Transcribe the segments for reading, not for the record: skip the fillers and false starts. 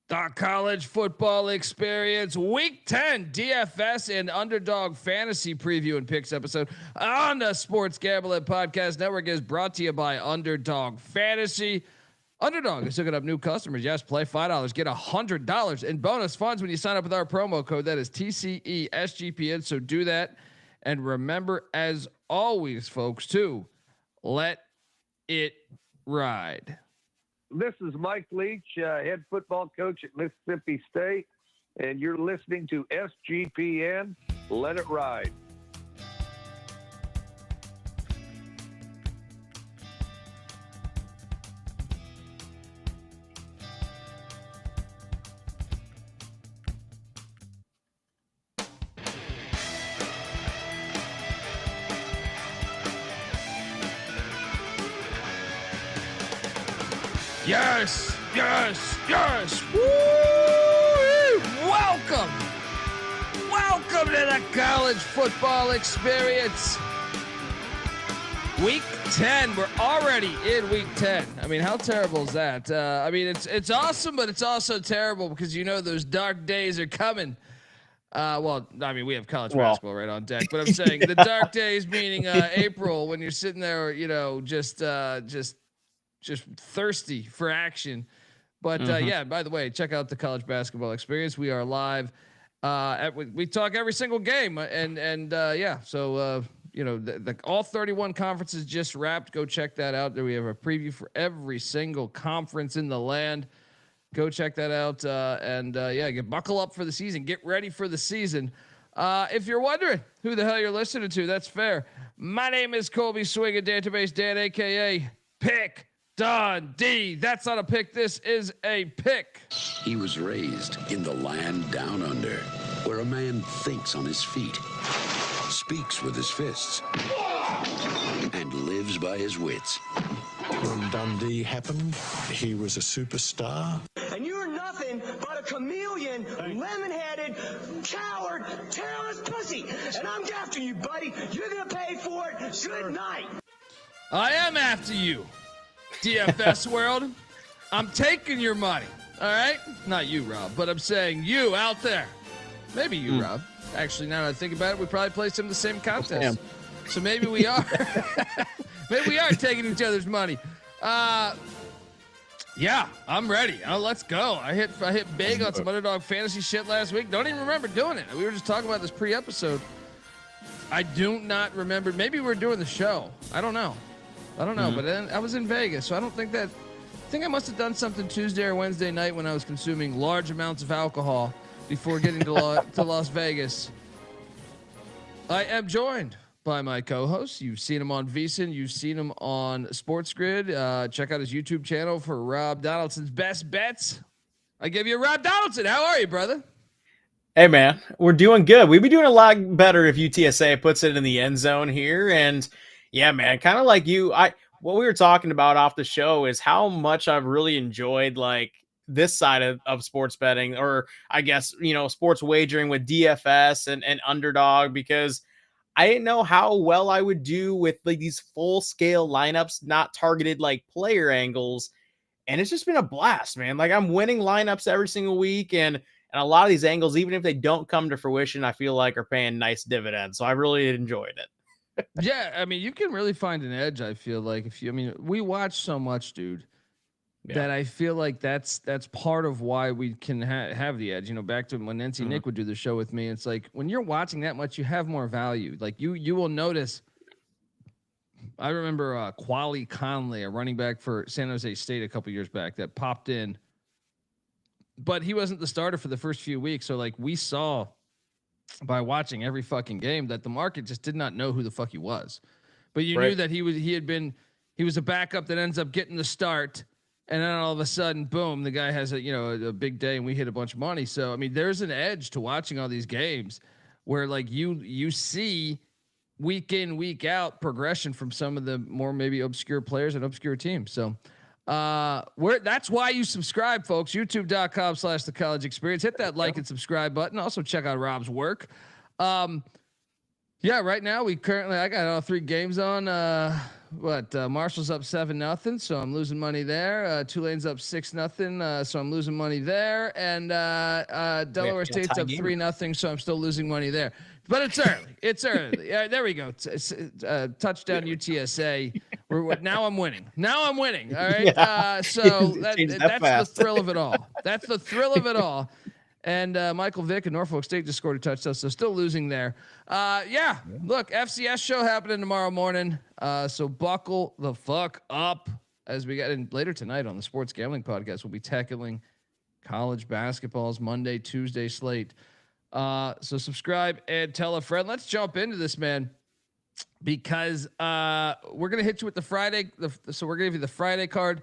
The college football experience, week 10 DFS and Underdog fantasy preview and picks episode on the Sports Gambling Podcast Network is brought to you by Underdog Fantasy. Underdog is hooking up new customers. Yes, play $5, get $100 in bonus funds when you sign up with our promo code. That is TCESGPN. So do that. And remember, as always, folks, to let it ride. This is Mike Leach, head football coach at Mississippi State, and you're listening to SGPN. Let it ride. Yes, yes, yes. Woo! Welcome to the college football experience. Week 10. We're already in week 10. I mean, how terrible is that? I mean, it's awesome, but it's also terrible because you know those dark days are coming. Well, I mean, we have college basketball right on deck, but I'm saying the dark days, meaning April, when you're sitting there, you know, just thirsty for action. But yeah, by the way, check out the college basketball experience. We are live. We talk every single game, and yeah. So you know, the all 31 conferences just wrapped. Go check that out. There we have a preview for every single conference in the land. Go check that out. And yeah, buckle up for the season. Get ready for the season. If you're wondering who the hell you're listening to, that's fair. My name is Colby Swing at Database Dan, aka Pick Dundee. That's not a pick. This is a pick. He was raised in the land down under, where a man thinks on his feet, speaks with his fists, and lives by his wits. When Dundee happened, he was a superstar. And you're nothing but a chameleon, lemon-headed, coward, terrorist pussy. And I'm after you, buddy. You're going to pay for it. Good night. I am after you. DFS world, I'm taking your money. All right, not you, Rob, but I'm saying you out there. Maybe you, Rob. Actually, now that I think about it, we probably play some of the same contests. So maybe we are. Maybe we are taking each other's money. Yeah, I'm ready. Let's go. I hit big on some Underdog fantasy shit last week. Don't even remember doing it. We were just talking about this pre-episode. I do not remember. Maybe we were doing the show. I don't know. But then I was in Vegas, so I think I must have done something Tuesday or Wednesday night when I was consuming large amounts of alcohol before getting to Las Vegas. I am joined by my co-host. You've seen him on VSiN. You've seen him on Sports Grid. Check out his YouTube channel for Rob Donaldson's best bets. I give you Rob Donaldson. How are you, brother? Hey, man, we're doing good. We'd be doing a lot better if UTSA puts it in the end zone here. And yeah, man, kind of like you, what we were talking about off the show is how much I've really enjoyed like this side of sports betting, or I guess, you know, sports wagering with DFS and Underdog, because I didn't know how well I would do with like these full scale lineups, not targeted like player angles. And it's just been a blast, man. Like I'm winning lineups every single week, and a lot of these angles, even if they don't come to fruition, I feel like are paying nice dividends. So I really enjoyed it. Yeah, I mean, you can really find an edge. I feel like we watch so much, dude, that I feel like that's part of why we can have the edge. You know, back to when NC Nick would do the show with me. It's like when you're watching that much, you have more value. Like you will notice. I remember Quali Conley, a running back for San Jose State a couple years back, that popped in, but he wasn't the starter for the first few weeks. So like we saw by watching every fucking game that the market just did not know who the fuck he was, but you knew that he was a backup that ends up getting the start, and then all of a sudden, boom, the guy has a big day and we hit a bunch of money. So I mean, there's an edge to watching all these games where like you see week in, week out progression from some of the more maybe obscure players and obscure teams. So that's why you subscribe, folks. YouTube.com/The College Experience. Hit that like and subscribe button. Also check out Rob's work. Yeah, right now I got all 3 games on. Marshall's up 7-0, so I'm losing money there. Tulane's up 6-0, so I'm losing money there. And Delaware State's up 3-0, so I'm still losing money there. But it's early. It's early. There we go. Touchdown UTSA. Now I'm winning. Now I'm winning. All right. Yeah. So that's the thrill of it all. That's the thrill of it all. And Michael Vick and Norfolk State just scored a touchdown, so still losing there. Yeah. Look, FCS show happening tomorrow morning. So buckle the fuck up as we get in later tonight on the Sports Gambling Podcast. We'll be tackling college basketball's Monday, Tuesday slate. So subscribe and tell a friend. Let's jump into this, man, because we're gonna hit you with the Friday. So we're gonna give you the Friday card.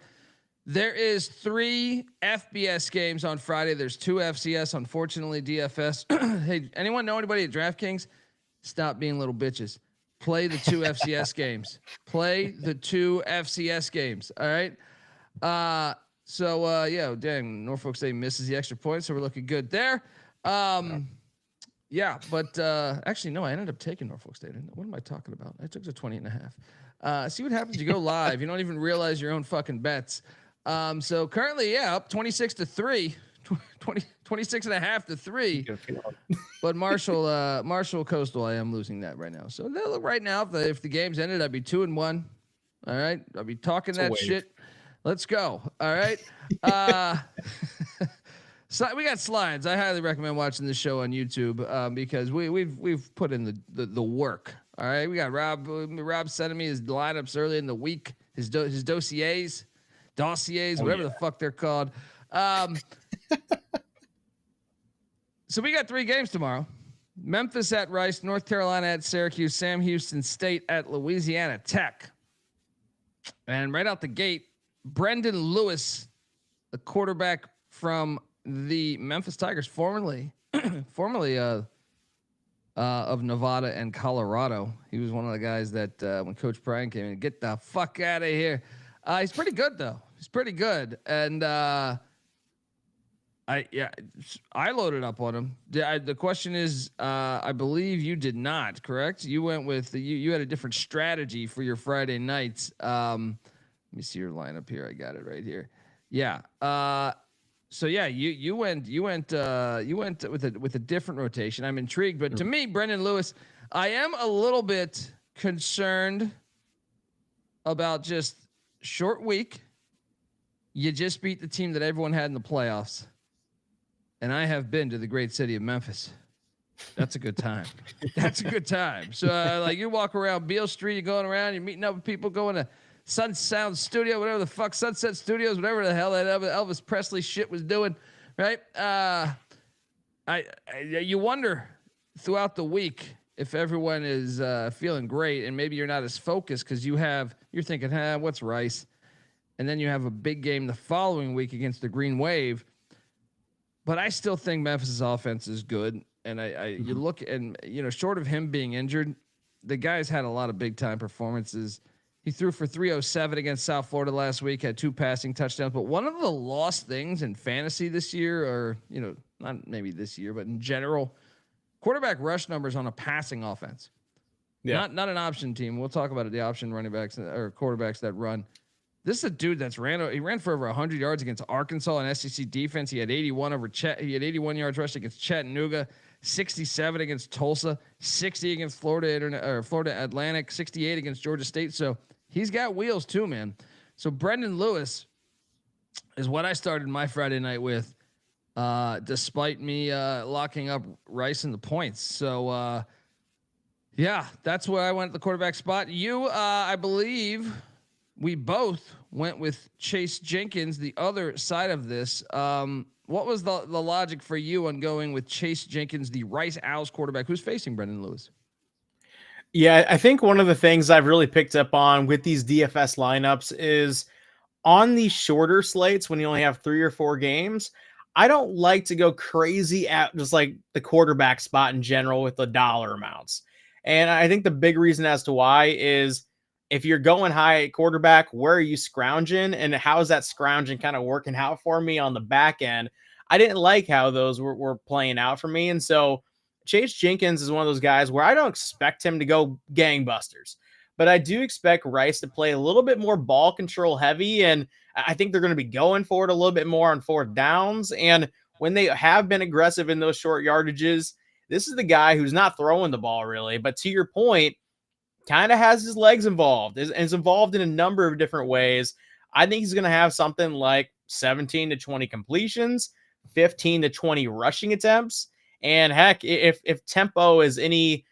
There is 3 FBS games on Friday. There's 2 FCS. Unfortunately, DFS. Hey, anyone know anybody at DraftKings? Stop being little bitches. Play the 2 FCS games. Play the 2 FCS games. All right. Yeah, dang, Norfolk State misses the extra point, so we're looking good there. Yeah, but actually, no, I ended up taking Norfolk State. What am I talking about? I took the 20.5. See what happens. You go live. You don't even realize your own fucking bets. So currently, up 26-3, 26.5-3. But Marshall Coastal, I am losing that right now. So look, right now, if the game's ended, I'd be 2-1. All right, I'll be talking that shit. Let's go. All right. So we got slides. I highly recommend watching the show on YouTube because we've put in the work. All right, we got Rob sending me his lineups early in the week, his dossiers, whatever the fuck they're called. So we got 3 games tomorrow. Memphis at Rice, North Carolina at Syracuse, Sam Houston State at Louisiana Tech. And right out the gate, Brendan Lewis, the quarterback from the Memphis Tigers, formerly of Nevada and Colorado. He was one of the guys that when Coach Bryan came in, get the fuck out of here. He's pretty good though. He's pretty good, and I loaded up on him. The question is, I believe you did not, correct? You went with you had a different strategy for your Friday nights. Let me see your lineup here. I got it right here. Yeah. So yeah, you went with a different rotation. I'm intrigued, but to me, Brendan Lewis, I am a little bit concerned about just short week. You just beat the team that everyone had in the playoffs, and I have been to the great city of Memphis. That's a good time. That's a good time. So like you walk around Beale Street, you're going around, you're meeting up with people, going to Sun Sound Studio, whatever the fuck, Sunset Studios, whatever the hell that Elvis Presley shit was doing, right? You wonder throughout the week if everyone is feeling great, and maybe you're not as focused because you're thinking, what's Rice? And then you have a big game the following week against the Green Wave. But I still think Memphis' offense is good, and you look and short of him being injured, the guy's had a lot of big time performances. He threw for 307 against South Florida last week, had 2 passing touchdowns. But one of the lost things in fantasy this year, or, not maybe this year, but in general, quarterback rush numbers on a passing offense. Yeah. Not an option team. We'll talk about it, the option running backs or quarterbacks that run. This is a dude he ran for over 100 yards against Arkansas and SEC defense. He had 81 he had 81 yards rushed against Chattanooga, 67 against Tulsa, 60 against Florida Atlantic, 68 against Georgia State. So he's got wheels too, man. So Brendan Lewis is what I started my Friday night with, despite me locking up Rice in the points. So yeah, that's where I went at the quarterback spot. You, I believe we both went with Chase Jenkins, the other side of this. What was the logic for you on going with Chase Jenkins, the Rice Owls quarterback who's facing Brendan Lewis? Yeah, I think one of the things I've really picked up on with these DFS lineups is on these shorter slates when you only have 3 or 4 games, I don't like to go crazy at just like the quarterback spot in general with the dollar amounts. And I think the big reason as to why is if you're going high at quarterback, where are you scrounging, and how is that scrounging kind of working out for me on the back end? I didn't like how those were playing out for me. And so Chase Jenkins is one of those guys where I don't expect him to go gangbusters, but I do expect Rice to play a little bit more ball control heavy, and I think they're going to be going for it a little bit more on fourth downs. And when they have been aggressive in those short yardages, this is the guy who's not throwing the ball really, but to your point, kind of has his legs involved, is involved in a number of different ways. I think he's going to have something like 17 to 20 completions, 15 to 20 rushing attempts. And heck, if tempo is any,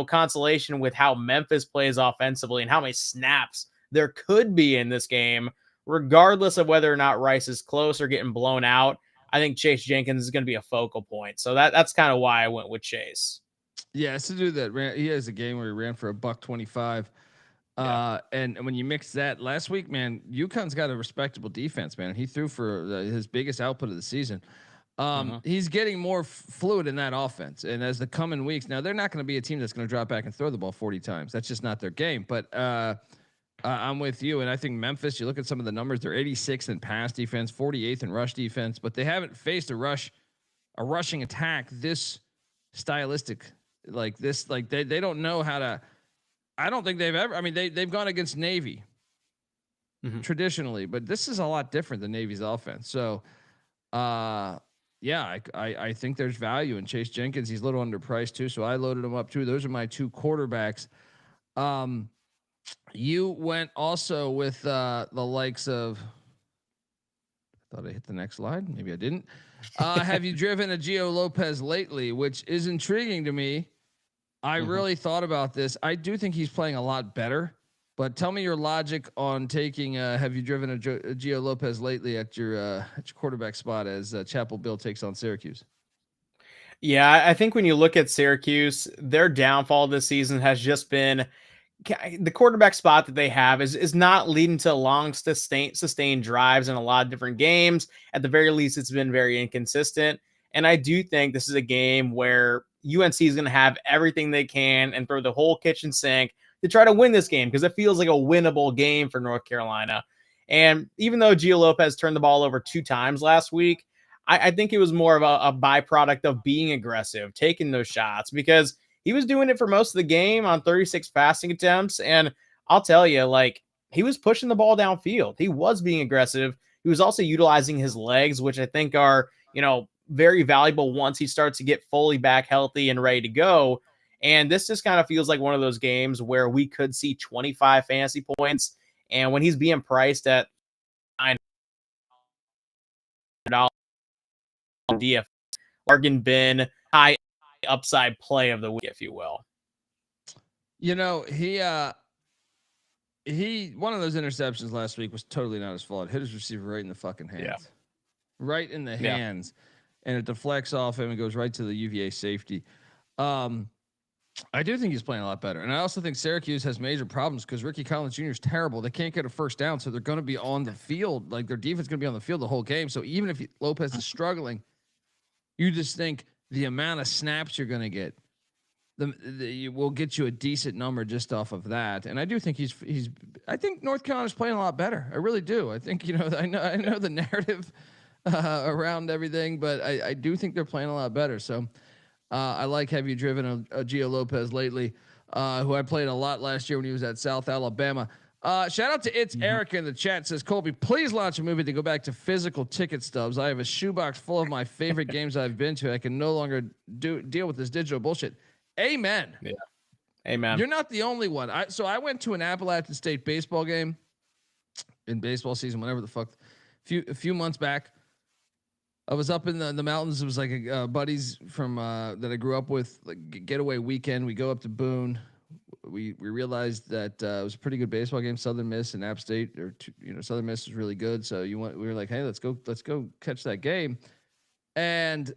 consolation with how Memphis plays offensively and how many snaps there could be in this game, regardless of whether or not Rice is close or getting blown out, I think Chase Jenkins is going to be a focal point. So that's kind of why I went with Chase. Yeah, it's a dude that he has a game where he ran for $125. And when you mix that last week, man, UConn's got a respectable defense, man. He threw for his biggest output of the season. He's getting more fluid in that offense. And as the coming weeks, now they're not going to be a team that's going to drop back and throw the ball 40 times. That's just not their game. But I'm with you. And I think Memphis, you look at some of the numbers, they're 86th in pass defense, 48th in rush defense, but they haven't faced a rushing attack this stylistic like this. Like they don't know how to, I don't think they've ever, they've gone against Navy traditionally, but this is a lot different than Navy's offense. So, yeah, I think there's value in Chase Jenkins. He's a little underpriced too, so I loaded him up too. Those are my two quarterbacks. You went also with the likes of. I thought I hit the next slide. Maybe I didn't. Have you driven a Gio Lopez lately? Which is intriguing to me. I really thought about this. I do think he's playing a lot better. But tell me your logic on taking. Have you driven a Gio Lopez lately at your quarterback spot as Chapel Bill takes on Syracuse? Yeah, I think when you look at Syracuse, their downfall this season has just been the quarterback spot that they have is not leading to long sustained drives in a lot of different games. At the very least, it's been very inconsistent. And I do think this is a game where UNC is going to have everything they can and throw the whole kitchen sink to try to win this game because it feels like a winnable game for North Carolina. And even though Gio Lopez turned the ball over 2 times last week, I think it was more of a byproduct of being aggressive, taking those shots, because he was doing it for most of the game on 36 passing attempts. And I'll tell you, like, he was pushing the ball downfield. He was being aggressive. He was also utilizing his legs, which I think are, very valuable once he starts to get fully back healthy and ready to go. And this just kind of feels like one of those games where we could see 25 fantasy points. And when he's being priced at $900 DFS, bargain bin, high upside play of the week, if you will. He one of those interceptions last week was totally not his fault. Hit his receiver right in the fucking hands, right in the hands, and it deflects off him and goes right to the UVA safety. I do think he's playing a lot better. And I also think Syracuse has major problems because Ricky Collins Jr. is terrible. They can't get a first down, so they're going to be on the field. Like, their defense is going to be on the field the whole game. So even if Lopez is struggling, you just think the amount of snaps you're going to get, will get you a decent number just off of that. And I do think I think North Carolina's playing a lot better. I really do. I think, I know the narrative around everything, but I do think they're playing a lot better. So I like, have you driven a Gio Lopez lately, who I played a lot last year when he was at South Alabama. Shout out to Erica in the chat, says, Colby, please launch a movie to go back to physical ticket stubs. I have a shoebox full of my favorite games I've been to. I can no longer deal with this digital bullshit. Amen. Yeah. Amen. You're not the only one. So I went to an Appalachian State baseball game in baseball season, whenever the fuck, a few months back. I was up in the mountains. It was like buddies from that I grew up with, like getaway weekend. We go up to Boone. We realized that it was a pretty good baseball game. Southern Miss and App State, Southern Miss was really good. So we were like, hey, let's go catch that game. And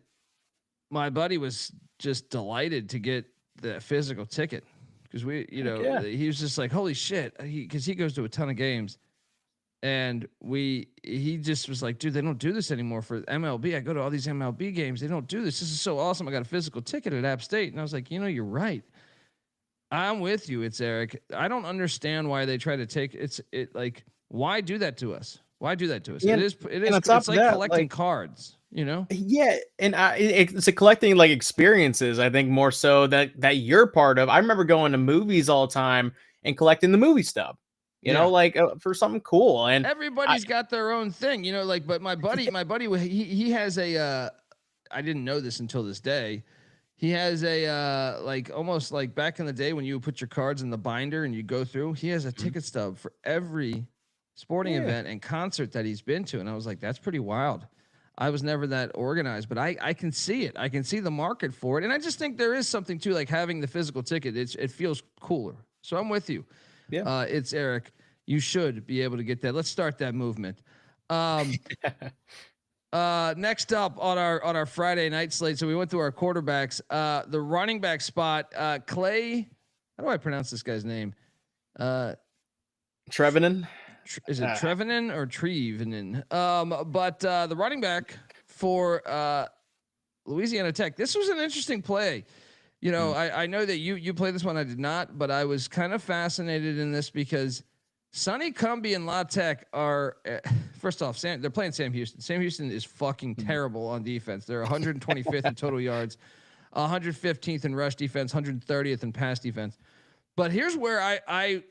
my buddy was just delighted to get the physical ticket because he was just like, holy shit, because he goes to a ton of games. And he just was like, dude, they don't do this anymore for MLB. I go to all these MLB games. They don't do this. This is so awesome. I got a physical ticket at App State. And I was like, you're right. I'm with you. It's Eric. I don't understand why they try to take like, why do that to us? Why do that to us? Yeah, it's like collecting cards, Yeah. And it's a collecting like experiences, I think, more so that you're part of. I remember going to movies all the time and collecting the movie stub. You know, like for something cool. And everybody's got their own thing, you know, like, but my buddy, he has a, I didn't know this until this day. He has a, like almost like back in the day when you would put your cards in the binder and you go through, he has a ticket stub for every sporting event and concert that he's been to. And I was like, that's pretty wild. I was never that organized, but I can see it. I can see the market for it. And I just think there is something to like having the physical ticket. It feels cooler. So I'm with you. Yeah. It's Eric. You should be able to get that. Let's start that movement. Next up on our Friday night slate. So we went through our quarterbacks. The running back spot, Clay. How do I pronounce this guy's name? Thevenin. Is it Thevenin or Trevenin? But the running back for Louisiana Tech. This was an interesting play. You know, I know that you played this one. I did not, but I was kind of fascinated in this because Sonny Cumbie and La Tech are first off, they're playing Sam Houston. Sam Houston is fucking terrible on defense. They're 125th in total yards, 115th in rush defense, 130th in pass defense. But here's where I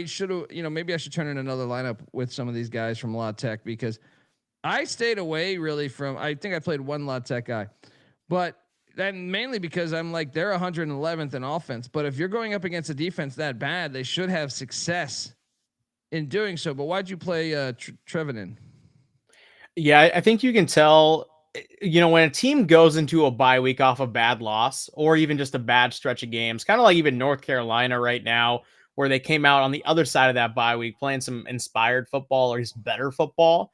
should have, you know, maybe I should turn in another lineup with some of these guys from La Tech because I stayed away really from. I think I played one La Tech guy, but then mainly because I'm like they're 111th in offense. But if you're going up against a defense that bad, they should have success in doing so. But why'd you play Thevenin? Yeah, I think you can tell. You know, when a team goes into a bye week off a bad loss or even just a bad stretch of games, kind of like even North Carolina right now, where they came out on the other side of that bye week playing some inspired football or just better football,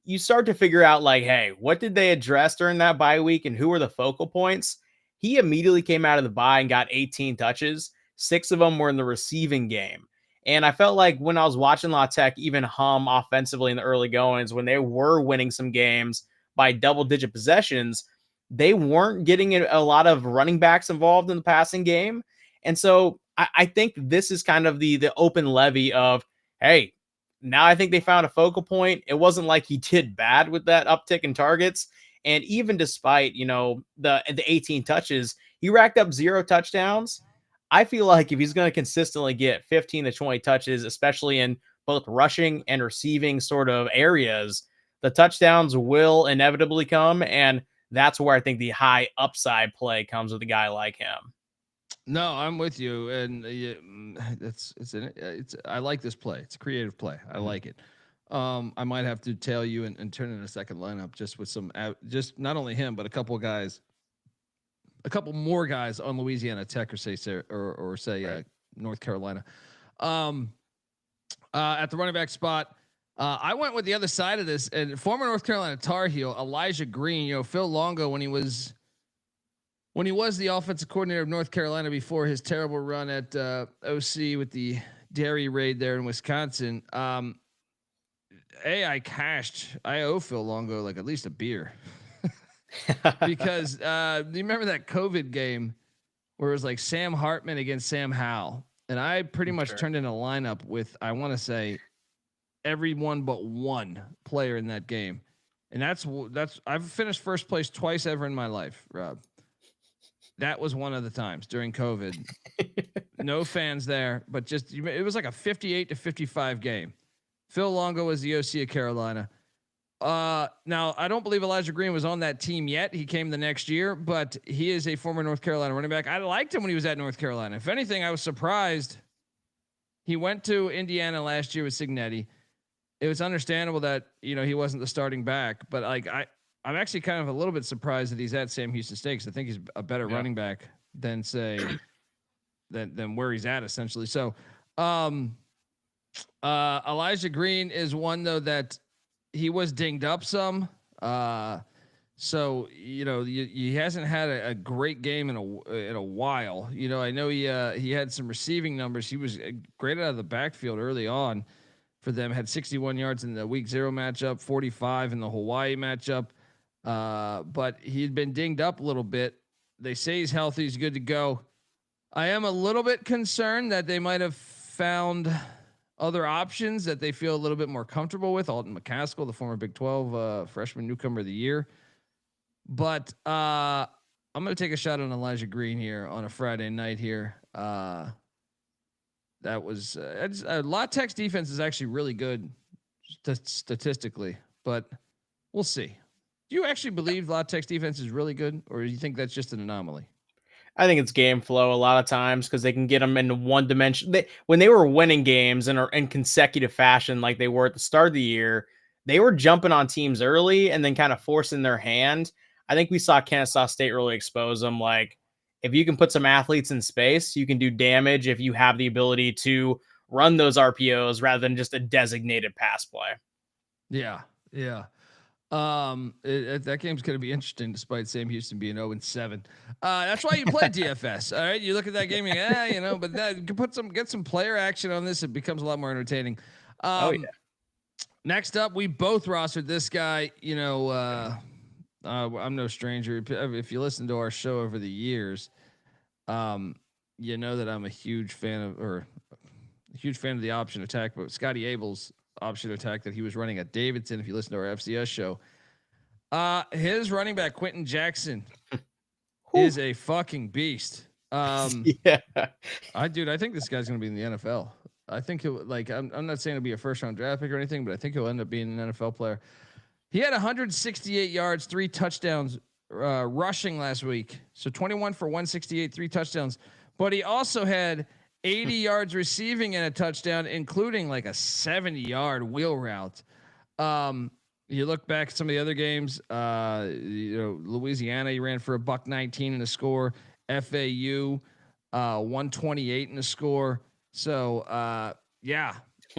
you start to figure out like, hey, what did they address during that bye week and who were the focal points? He immediately came out of the bye and got 18 touches. 6 of them were in the receiving game. And I felt like when I was watching La Tech even hum offensively in the early goings, when they were winning some games by double-digit possessions, they weren't getting a lot of running backs involved in the passing game. And so I think this is kind of the open levy of, hey, now I think they found a focal point. It wasn't like he did bad with that uptick in targets. And even despite, you know, the 18 touches, he racked up 0 touchdowns. I feel like if he's going to consistently get 15 to 20 touches, especially in both rushing and receiving sort of areas, the touchdowns will inevitably come. And that's where I think the high upside play comes with a guy like him. No, I'm with you. And I like this play. It's a creative play. I like it. I might have to tell you and turn in a second lineup just with some, just not only him, but a couple more guys on Louisiana Tech or say North Carolina. At the running back spot, I went with the other side of this and former North Carolina Tar Heel Elijah Green. You know, Phil Longo when he was the offensive coordinator of North Carolina before his terrible run at OC with the dairy raid there in Wisconsin. I owe Phil Longo like at least a beer because do you remember that COVID game where it was like Sam Hartman against Sam Howell? And I pretty much turned in a lineup with, I want to say, everyone but one player in that game. And that's I've finished first place twice ever in my life, Rob. That was one of the times during COVID. No fans there, but just it was like a 58-55 game. Phil Longo was the OC of Carolina. Now I don't believe Elijah Green was on that team yet. He came the next year, but he is a former North Carolina running back. I liked him when he was at North Carolina. If anything, I was surprised. He went to Indiana last year with Cignatti. It was understandable that, you know, he wasn't the starting back, but like I'm actually kind of a little bit surprised that he's at Sam Houston State because I think he's a better running back than than where he's at essentially. So Elijah Green is one though that he was dinged up some. So, you know, he hasn't had a great game in a while. You know, I know he had some receiving numbers. He was great out of the backfield early on for them. Had 61 yards in the week 0 matchup, 45 in the Hawaii matchup. But he had been dinged up a little bit. They say he's healthy. He's good to go. I am a little bit concerned that they might have found other options that they feel a little bit more comfortable with. Alton McCaskill, the former Big 12 freshman newcomer of the year. But I'm going to take a shot on Elijah Green here on a Friday night here. that was La Tech's defense is actually really good statistically, but we'll see. Do you actually believe La Tech's defense is really good, or do you think that's just an anomaly? I think it's game flow a lot of times because they can get them into one dimension. When they were winning games and are in consecutive fashion like they were at the start of the year, they were jumping on teams early and then kind of forcing their hand. I think we saw Kennesaw State really expose them. Like, if you can put some athletes in space, you can do damage if you have the ability to run those RPOs rather than just a designated pass play. Yeah. That game's going to be interesting despite Sam Houston being 0-7. That's why you play DFS. All right. You look at that game, but that, you can get some player action on this. It becomes a lot more entertaining. Next up, we both rostered this guy. I'm no stranger. If you listen to our show over the years, you know that I'm a huge fan of the option attack, but Scotty Abel's option attack that he was running at Davidson. If you listen to our FCS show, his running back Quinton Jackson is a fucking beast. I think this guy's going to be in the NFL. I think I'm not saying it'll be a first round draft pick or anything, but I think he'll end up being an NFL player. He had 168 yards, 3 touchdowns rushing last week. So 21 for 168, 3 touchdowns. But he also had 80 yards receiving and a touchdown, including like a 70-yard wheel route. You look back at some of the other games, Louisiana, he ran for $119 in a score. FAU, 128 in a score. So,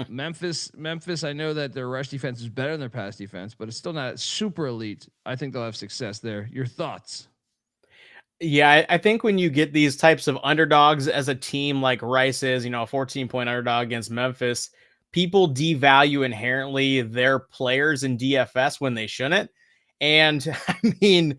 Memphis, I know that their rush defense is better than their pass defense, but it's still not super elite. I think they'll have success there. Your thoughts? Yeah, I think when you get these types of underdogs as a team like Rice is, a 14-point underdog against Memphis, people devalue inherently their players in DFS when they shouldn't. And I mean,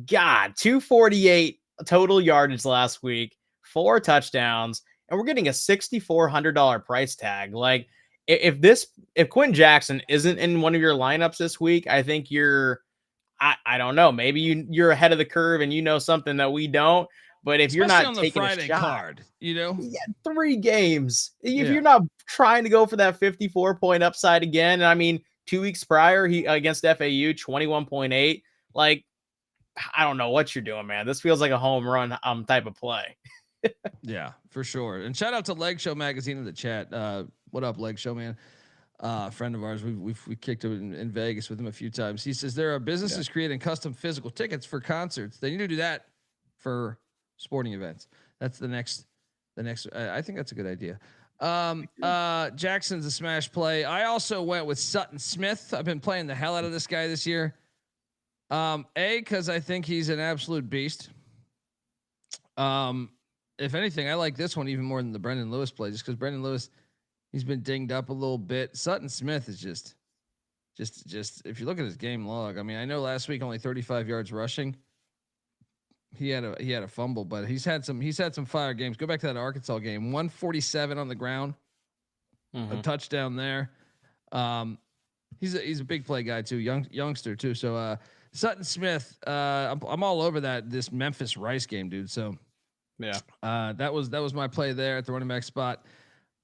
God, 248 total yardage last week, 4 touchdowns, and we're getting a $6,400 price tag. Like, if Quinton Jackson isn't in one of your lineups this week, I think I don't know. Maybe you're ahead of the curve and you know something that we don't. But if you're not on the taking Friday a shot, card, 3 games. If you're not trying to go for that 54-point upside again, I mean, 2 weeks prior, he against FAU, 21.8. Like, I don't know what you're doing, man. This feels like a home run type of play. Yeah, for sure. And shout out to Leg Show Magazine in the chat. What up, Leg Show, man? Friend of ours. We kicked him in Vegas with him a few times. He says there are businesses creating custom physical tickets for concerts. They need to do that for sporting events. That's the next. I think that's a good idea. Jackson's a smash play. I also went with Sutton Smith. I've been playing the hell out of this guy this year. Because I think he's an absolute beast. If anything, I like this one even more than the Brendan Lewis play, just because Brendan Lewis, he's been dinged up a little bit. Sutton Smith is just if you look at his game log, I mean, I know last week only 35 yards rushing. He had a fumble, but he's had some fire games. Go back to that Arkansas game, 147 on the ground, a touchdown there. He's a big play guy too, youngster too. So Sutton Smith, I'm all over this Memphis Rice game, dude. So yeah, that was my play there at the running back spot.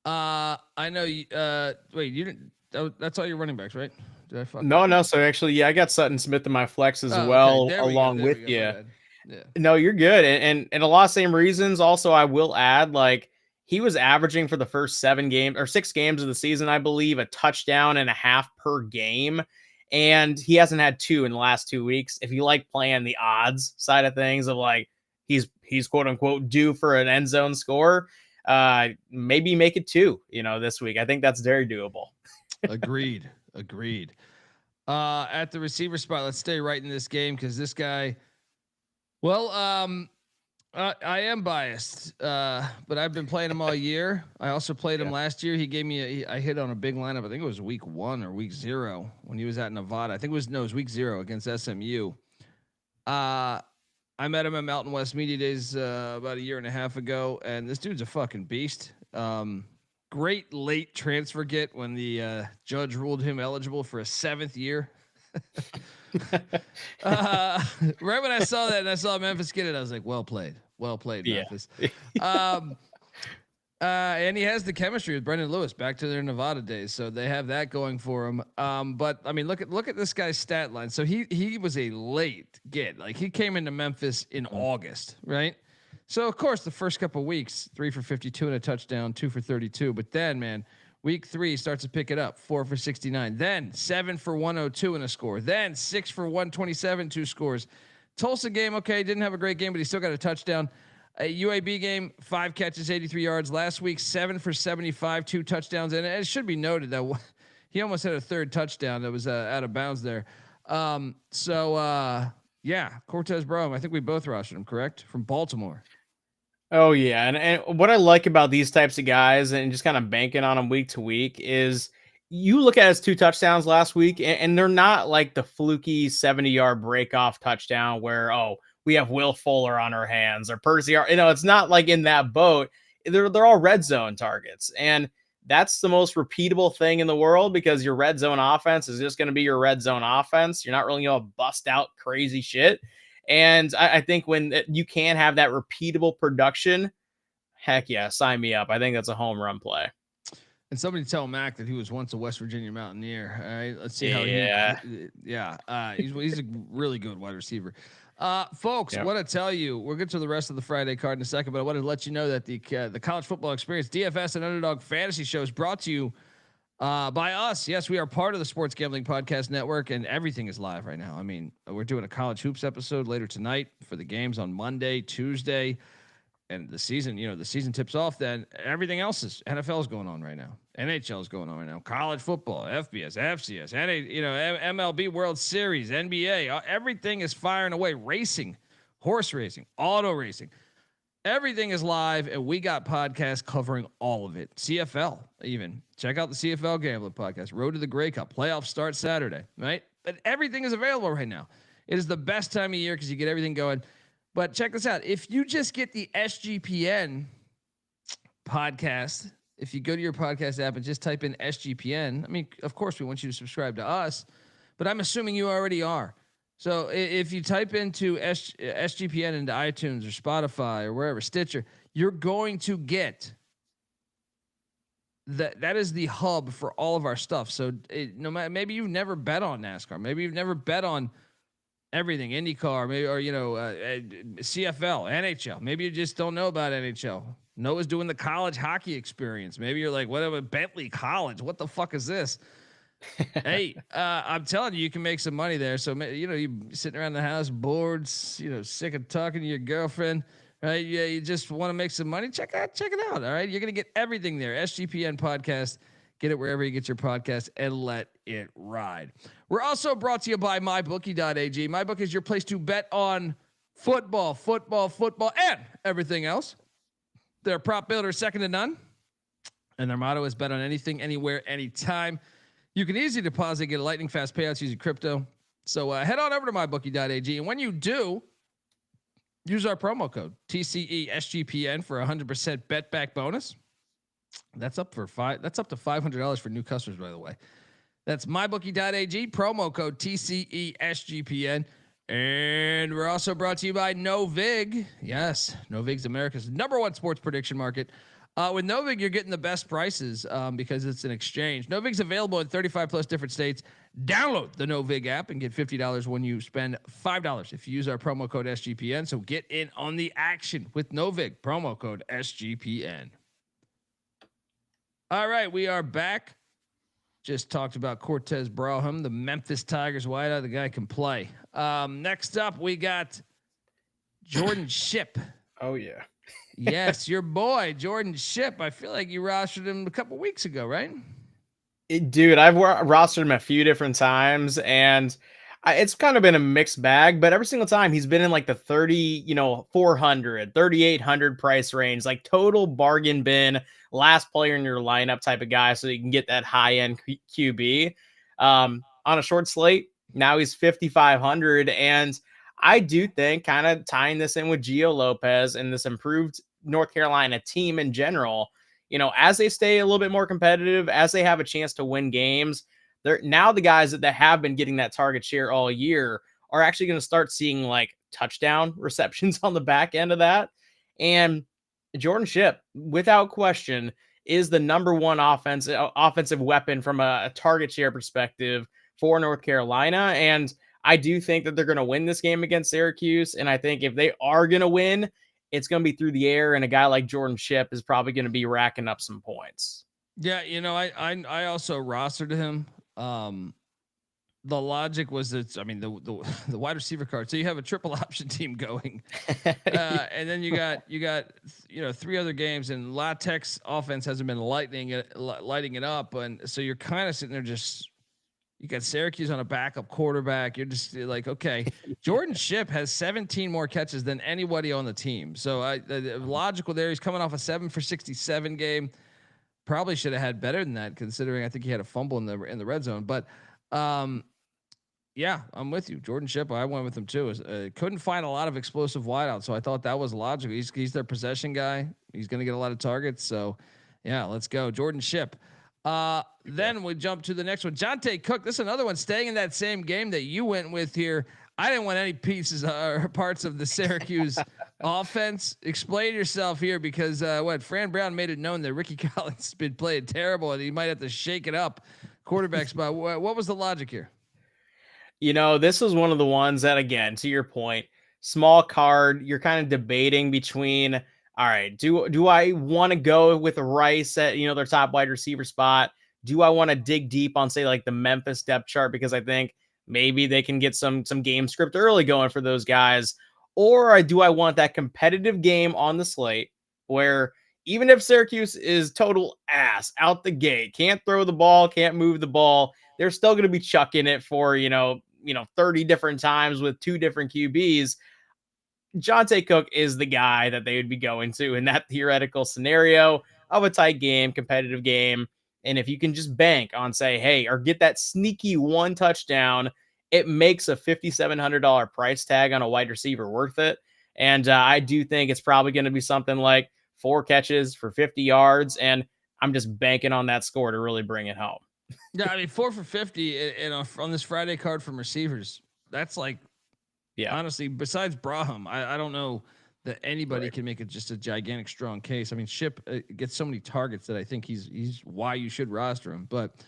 I know you. Wait, you didn't. That's all your running backs, right? Did I fuck? No. So actually, I got Sutton Smith in my flex as well, along with you. Yeah. No, you're good, and a lot of same reasons. Also, I will add, like, he was averaging for the first 6 games of the season, I believe, a touchdown and a half per game, and he hasn't had 2 in the last 2 weeks. If you like playing the odds side of things, of like he's quote unquote due for an end zone score, maybe make it 2, this week. I think that's very doable. Agreed. At the receiver spot, let's stay right in this game because this guy. Well, I am biased, but I've been playing him all year. I also played him last year. He gave me I hit on a big lineup. I think it was week 1 or week 0 when he was at Nevada. I think it was week 0 against SMU. I met him at Mountain West Media Days about 1.5 years ago, and this dude's a fucking beast. Great late transfer get when the judge ruled him eligible for a 7th year. Right when I saw that and I saw Memphis get it, I was like, well played, Memphis. And he has the chemistry with Brendan Lewis back to their Nevada days, so they have that going for him. But I mean, look at this guy's stat line. So he was a late get. Like he came into Memphis in August, right? So of course the first couple weeks, 3 for 52 and a touchdown, 2 for 32. But then, man, week 3 starts to pick it up, 4 for 69. Then 7 for 102 and a score. Then 6 for 127, 2 scores. Tulsa game, okay, didn't have a great game, but he still got a touchdown. A UAB game, 5 catches, 83 yards. Last week, 7 for 75, 2 touchdowns. And it should be noted that he almost had a third touchdown that was out of bounds there. Yeah, Cortez Brown. I think we both rostered him, correct? From Baltimore. Oh yeah, and what I like about these types of guys and just kind of banking on them week to week is you look at his 2 touchdowns last week, and they're not like the fluky 70-yard break-off touchdown where, oh, we have Will Fuller on our hands or Percy. It's not like in that boat. They're all red zone targets. And that's the most repeatable thing in the world because your red zone offense is just going to be your red zone offense. You're not really going to bust out crazy shit. And I think when you can have that repeatable production, heck yeah, sign me up. I think that's a home run play. And somebody tell Mac that he was once a West Virginia Mountaineer. All right, let's see how he's a really good wide receiver. Folks, I want to tell you, we'll get to the rest of the Friday card in a second, but I want to let you know that the college football experience, DFS and Underdog Fantasy Show is brought to you by us. Yes, we are part of the Sports Gambling Podcast Network, and everything is live right now. I mean, we're doing a college hoops episode later tonight for the games on Monday, Tuesday, and the season tips off. Then everything else is NFL is going on right now. NHL is going on right now. College football, FBS, FCS, MLB World Series, NBA. Everything is firing away. Racing, horse racing, auto racing. Everything is live, and we got podcasts covering all of it. CFL, even. Check out the CFL Gambling Podcast. Road to the Grey Cup. Playoffs start Saturday, right? But everything is available right now. It is the best time of year because you get everything going. But check this out. If you just get the SGPN podcast, if you go to your podcast app and just type in SGPN, I mean, of course, we want you to subscribe to us, but I'm assuming you already are. So if you type into SGPN into iTunes or Spotify or wherever, Stitcher, you're going to get that is the hub for all of our stuff. So no matter, maybe you've never bet on NASCAR, maybe you've never bet on everything, IndyCar, maybe, or CFL, NHL. Maybe you just don't know about NHL. Noah's doing the college hockey experience. Maybe you're like, whatever, Bentley College. What the fuck is this? Hey, I'm telling you, you can make some money there. So, you sitting around the house, bored, sick of talking to your girlfriend, right? Yeah, you just want to make some money. Check it out. All right. You're going to get everything there. SGPN podcast. Get it wherever you get your podcast and let it ride. We're also brought to you by mybookie.ag. MyBookie is your place to bet on football, and everything else. They're a prop builder second to none. And their motto is bet on anything, anywhere, anytime. You can easily deposit, get a lightning fast payouts using crypto. So head on over to mybookie.ag. And when you do, use our promo code TCESGPN for 100% bet back bonus. That's up to $500 for new customers, by the way. That's mybookie.ag, promo code TCESGPN. And we're also brought to you by Novig. Yes, Novig's America's #1 sports prediction market. With Novig, you're getting the best prices because it's an exchange. Novig's available in 35 plus different states. Download the Novig app and get $50 when you spend $5 if you use our promo code SGPN. So get in on the action with Novig, promo code SGPN. All right, we are back. Just talked about Cortez Braham, the Memphis Tigers wideout. The guy can play. Next up, we got Jordan Shipp. Oh, yeah. Yes, your boy, Jordan Shipp. I feel like you rostered him a couple weeks ago, right? Dude, I've rostered him a few different times, and it's kind of been a mixed bag, but every single time he's been in like the 400, 3,800 price range, like total bargain bin, last player in your lineup type of guy, so you can get that high-end QB. On a short slate, now he's 5,500, and I do think, kind of tying this in with Gio Lopez and this improved North Carolina team in general, as they stay a little bit more competitive, as they have a chance to win games, they're now the guys that have been getting that target share all year are actually going to start seeing like touchdown receptions on the back end of that. And Jordan Shipp, without question, is the number one offensive weapon from a target share perspective for North Carolina. And I do think that they're going to win this game against Syracuse. And I think if they are going to win, it's going to be through the air. And a guy like Jordan Shipp is probably going to be racking up some points. Yeah, I also rostered him. The logic was that, I mean, the wide receiver card. So you have a triple option team going, and then you got 3 other games, and La Tech's offense hasn't been lighting it up, and so you're kind of sitting there just. You got Syracuse on a backup quarterback. You're just like, okay, Jordan Shipp has 17 more catches than anybody on the team. So logical there. He's coming off a 7 for 67 game. Probably should have had better than that, considering I think he had a fumble in the red zone. But yeah, I'm with you, Jordan Shipp. I went with him too. Couldn't find a lot of explosive wideouts, so I thought that was logical. He's their possession guy. He's going to get a lot of targets. So yeah, let's go, Jordan Shipp. Then we jump to the next one. Jonte Cook. This is another one staying in that same game that you went with here. I didn't want any pieces or parts of the Syracuse offense. Explain yourself here, because Fran Brown made it known that Ricky Collins has been playing terrible and he might have to shake it up quarterback spot. What was the logic here? This was one of the ones that, again, to your point, small card, you're kind of debating between, all right, do I want to go with Rice at, their top wide receiver spot? Do I want to dig deep on, say, like the Memphis depth chart, because I think maybe they can get some game script early going for those guys? Or do I want that competitive game on the slate where even if Syracuse is total ass out the gate, can't throw the ball, can't move the ball, they're still going to be chucking it for, 30 different times with 2 different QBs. Jonte Cook is the guy that they would be going to in that theoretical scenario of a tight game, competitive game. And if you can just bank on, say, hey, or get that sneaky 1 touchdown, it makes a $5,700 price tag on a wide receiver worth it. And I do think it's probably going to be something like 4 catches for 50 yards. And I'm just banking on that score to really bring it home. Yeah, I mean, 4 for 50 on this Friday card from receivers. That's like, yeah, honestly, besides Braham, I don't know that anybody can make it just a gigantic, strong case. I mean, Shipp gets so many targets that I think he's why you should roster him. But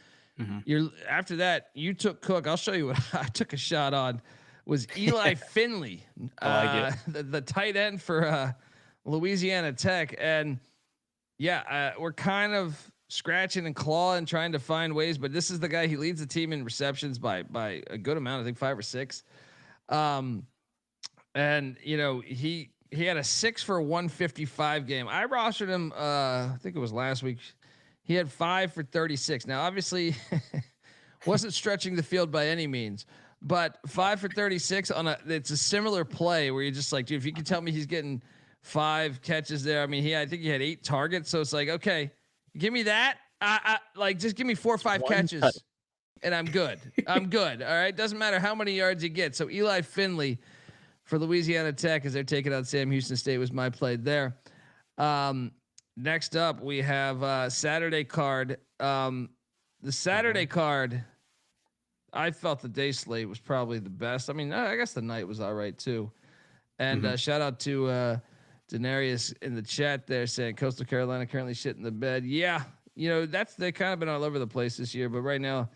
after that, you took Cook. I'll show you what I took a shot on. Was Eli Finley, the tight end for Louisiana Tech, and we're kind of scratching and clawing, trying to find ways. But this is the guy. He leads the team in receptions by a good amount. I think 5 or 6. And he had a 6 for 155 game. I rostered him. I think it was last week. He had 5 for 36. Now, obviously, wasn't stretching the field by any means, but 5 for 36 it's a similar play where you're just like, dude, if you can tell me he's getting 5 catches there. I mean, I think he had 8 targets. So it's like, okay, give me that. Just give me 4 or 5 catches and I'm good. I'm good. All right. Doesn't matter how many yards you get. So Eli Finley for Louisiana Tech, as they're taking out Sam Houston State, was my play there. Next up, we have Saturday card. The Saturday card, I felt the day slate was probably the best. I mean, I guess the night was all right too. And shout out to Denarius in the chat there saying Coastal Carolina currently shit in the bed. Yeah, they kind of been all over the place this year, but right now,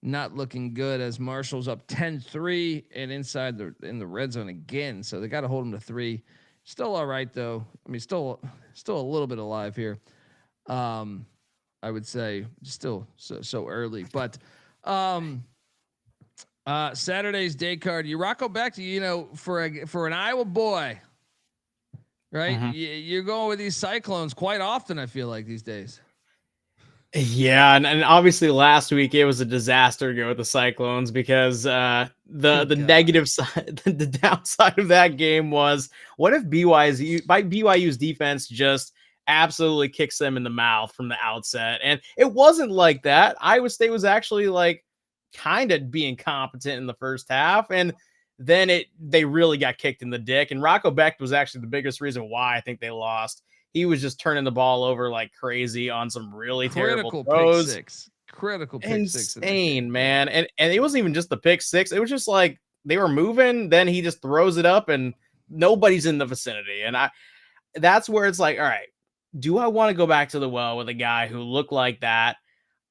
not looking good as Marshall's up 10-3 and in the red zone again. So they got to hold them to 3. Still all right though. I mean, still a little bit alive here. I would say still so early, but Saturday's day card. You Rocco back to for an Iowa boy, right? You're going with these Cyclones quite often. I feel like these days. Yeah, and obviously last week it was a disaster to go with the Cyclones because the negative side, the downside of that game was, what if BYU's defense just absolutely kicks them in the mouth from the outset? And it wasn't like that. Iowa State was actually like kind of being competent in the first half, and then they really got kicked in the dick. And Rocco Becht was actually the biggest reason why I think they lost. He was just turning the ball over like crazy on some really terrible throws. Critical pick six. Insane, man. And it wasn't even just the pick 6. It was just like they were moving, then he just throws it up and nobody's in the vicinity. And that's where it's like, all right, do I want to go back to the well with a guy who looked like that?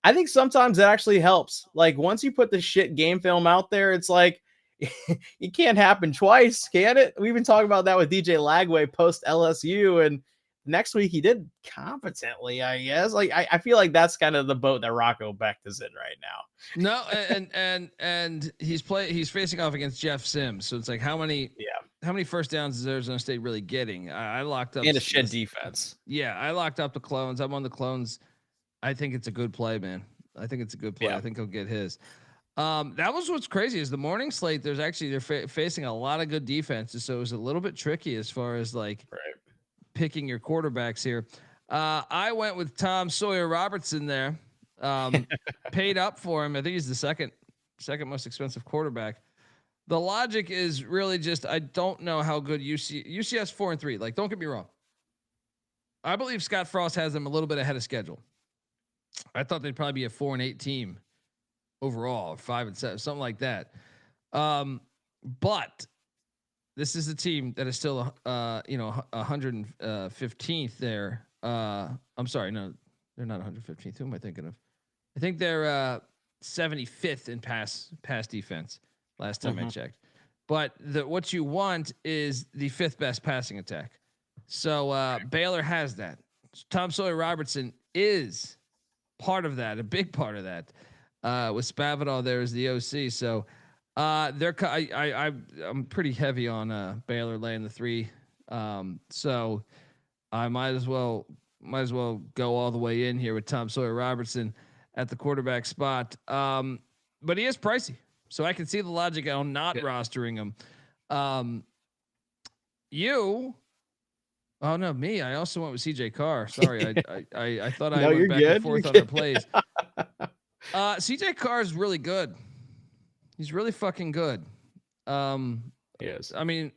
I think sometimes it actually helps. Like once you put the shit game film out there, it's like it can't happen twice, can it? We've been talking about that with DJ Lagway post LSU, and next week he did competently, I guess. Like I feel like that's kind of the boat that Rocco Becht is in right now. No, and he's facing off against Jeff Sims, so it's like how many first downs is Arizona State really getting? I locked up and a shit defense. Yeah, I locked up the clones. I'm on the clones. I think it's a good play, man. I think it's a good play. Yeah. I think he'll get his. That was what's crazy is the morning slate. There's actually they're facing a lot of good defenses, so it was a little bit tricky as far as like picking your quarterbacks here. I went with Tom Sawyer Robertson there. Paid up for him. I think he's the second most expensive quarterback. The logic is really just I don't know how good UCS 4-3. Like, don't get me wrong. I believe Scott Frost has them a little bit ahead of schedule. I thought they'd probably be a 4-8 team overall, or 5-7, something like that. But this is a team that is still, 115th there. I'm sorry, no, they're not 115th. Who am I thinking of? I think they're 75th in pass defense. Last time I checked. But what you want is the 5th best passing attack. So Baylor has that. Tom Sawyer Robertson is part of that, a big part of that. With Spavital there as the OC. So I'm pretty heavy on Baylor laying the 3. So I might as well go all the way in here with Tom Sawyer Robertson at the quarterback spot. But he is pricey, so I can see the logic on not rostering him. Oh no, me. I also went with CJ Carr. Sorry, I thought I went back and forth on the plays. CJ Carr is really good. He's really fucking good. Yes. I mean,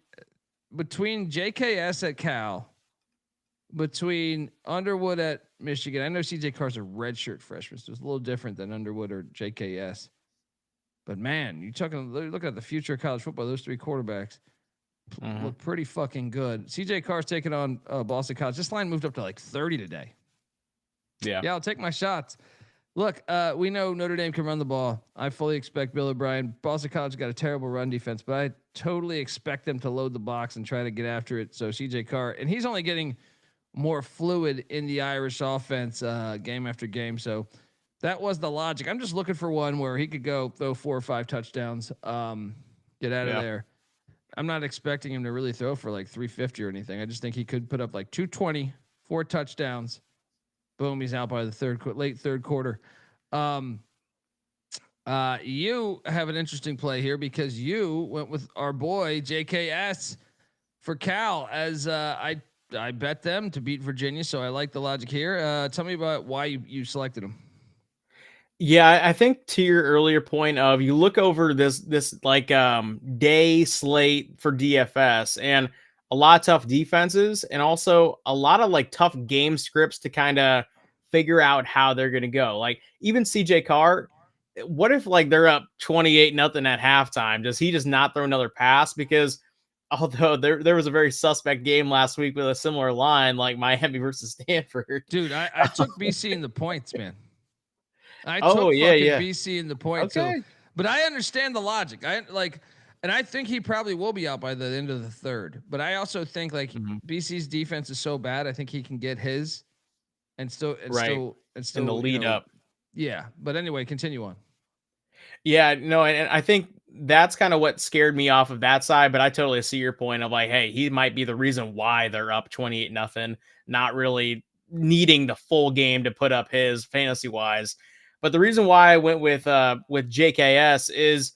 between JKS at Cal, between Underwood at Michigan, I know CJ Carr's a redshirt freshman, so it's a little different than Underwood or JKS. But man, look at the future of college football. Those 3 quarterbacks look pretty fucking good. CJ Carr's taking on Boston College. This line moved up to like 30 today. Yeah, I'll take my shots. Look, we know Notre Dame can run the ball. I fully expect Bill O'Brien. Boston College got a terrible run defense, but I totally expect them to load the box and try to get after it. So CJ Carr, and he's only getting more fluid in the Irish offense game after game. So that was the logic. I'm just looking for one where he could go throw 4 or 5 touchdowns, get out of there. I'm not expecting him to really throw for like 350 or anything. I just think he could put up like 220, 4 touchdowns. Boom, he's out by the late third quarter. You have an interesting play here because you went with our boy JKS for Cal as I bet them to beat Virginia. So I like the logic here. Tell me about why you selected him. Yeah, I think to your earlier point of you look over this like day slate for DFS and a lot of tough defenses and also a lot of like tough game scripts to kind of figure out how they're going to go. Like even CJ Carr, what if like they're up 28-0 at halftime? Does he just not throw another pass? Because although there was a very suspect game last week with a similar line, like Miami versus Stanford. Dude, I took BC in the points, man. I took BC in the points. Okay. So, but I understand the logic. And I think he probably will be out by the end of the third. But I also think like BC's defense is so bad, I think he can get his and still in the lead up. Yeah. But anyway, continue on. Yeah, no, and I think that's kind of what scared me off of that side, but I totally see your point of like, hey, he might be the reason why they're up 28-0, not really needing the full game to put up his fantasy wise. But the reason why I went with JKS is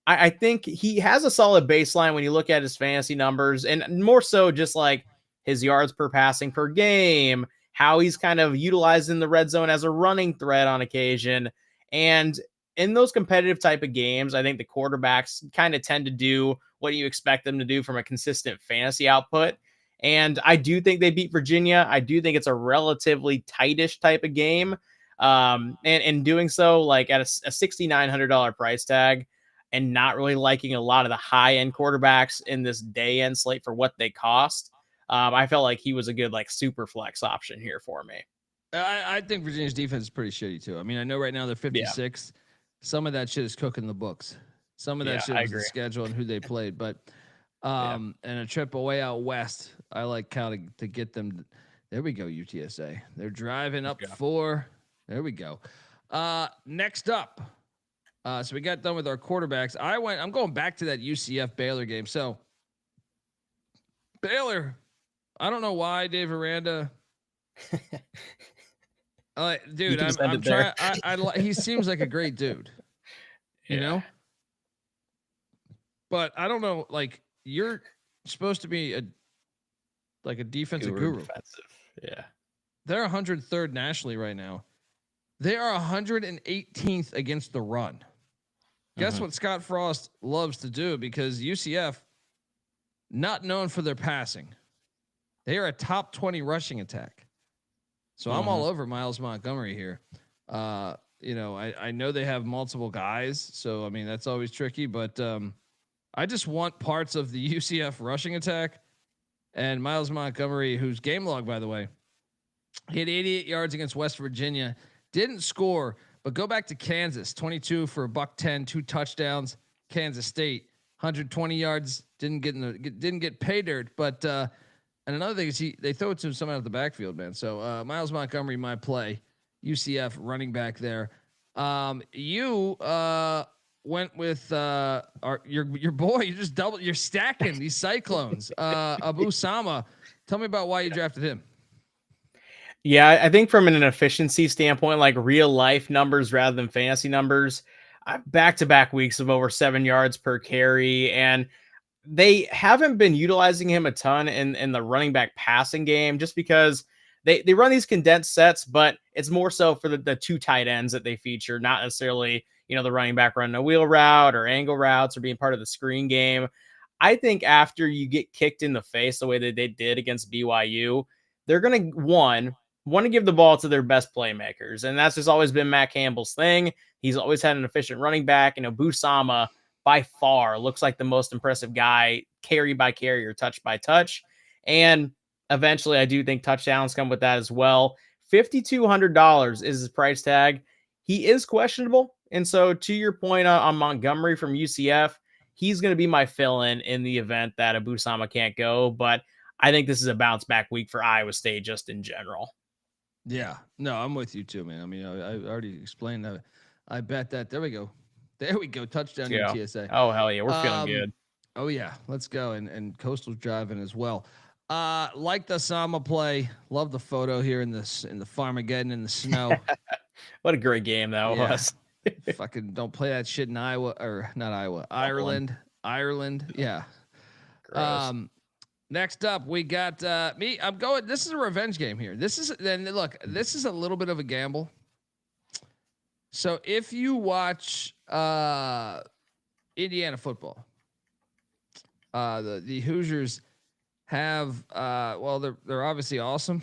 I think he has a solid baseline when you look at his fantasy numbers, and more so just like his yards per passing per game, how he's kind of utilizing the red zone as a running threat on occasion. And in those competitive type of games, I think the quarterbacks kind of tend to do what you expect them to do from a consistent fantasy output. And I do think they beat Virginia. I do think it's a relatively tightish type of game. And in doing so, like at a $6,900 price tag and not really liking a lot of the high end quarterbacks in this day end slate for what they cost. I felt like he was a good like super flex option here for me. I think Virginia's defense is pretty shitty too. I mean, I know right now they're 56th. Some of that shit is cooking the books. Some of that shit was the schedule and who they played. But and a trip away out west, I like how to get them. There we go, UTSA. They're driving up 4. There we go. Next up. So we got done with our quarterbacks. I'm going back to that UCF Baylor game. So Baylor, I don't know why Dave Aranda. Dude, I'm trying. He seems like a great dude, you know. But I don't know. Like, you're supposed to be a defensive guru. Defensive. Yeah, they're 103rd nationally right now. They are 118th against the run. Guess what Scott Frost loves to do, because UCF, not known for their passing, they are a top 20 rushing attack. So I'm all over Miles Montgomery here. You know, I know they have multiple guys, so I mean that's always tricky, but I just want parts of the UCF rushing attack. And Miles Montgomery, whose game log, by the way, hit 88 yards against West Virginia, didn't score, but go back to Kansas, 22 for $110, 2 touchdowns. Kansas State, 120 yards, didn't get pay dirt, but and another thing is they throw it to someone out of the backfield, man. So Miles Montgomery, my play, UCF running back there. You went with your boy. You just you're stacking these Cyclones. Abu Sama, tell me about why you drafted him. Yeah, I think from an efficiency standpoint, like real life numbers rather than fantasy numbers, back-to-back weeks of over 7 yards per carry, and they haven't been utilizing him a ton in the running back passing game, just because they run these condensed sets, but it's more so for the 2 tight ends that they feature, not necessarily, you know, the running back running a wheel route or angle routes or being part of the screen game. I think after you get kicked in the face the way that they did against BYU, they're going to want to give the ball to their best playmakers. And that's just always been Matt Campbell's thing. He's always had an efficient running back. You know, Busama by far looks like the most impressive guy, carry by carry or touch by touch. And eventually I do think touchdowns come with that as well. $5,200 is his price tag. He is questionable. And so to your point on Montgomery from UCF, he's going to be my fill-in in the event that Abu Sama can't go. But I think this is a bounce back week for Iowa State just in general. Yeah, no, I'm with you too, man. I mean, I already explained that. I bet that. There we go. Touchdown UTSA. Oh, hell yeah. We're feeling good. Oh yeah. Let's go. And Coastal's driving as well. Like the Sama play. Love the photo here in the Farmageddon in the snow. What a great game that was. Fucking don't play that shit in Iowa, or not Iowa, Ireland. Yeah. Gross. Next up, we got me. I'm going. This is a revenge game here. This is a little bit of a gamble. So if you watch Indiana football, the Hoosiers have they're obviously awesome.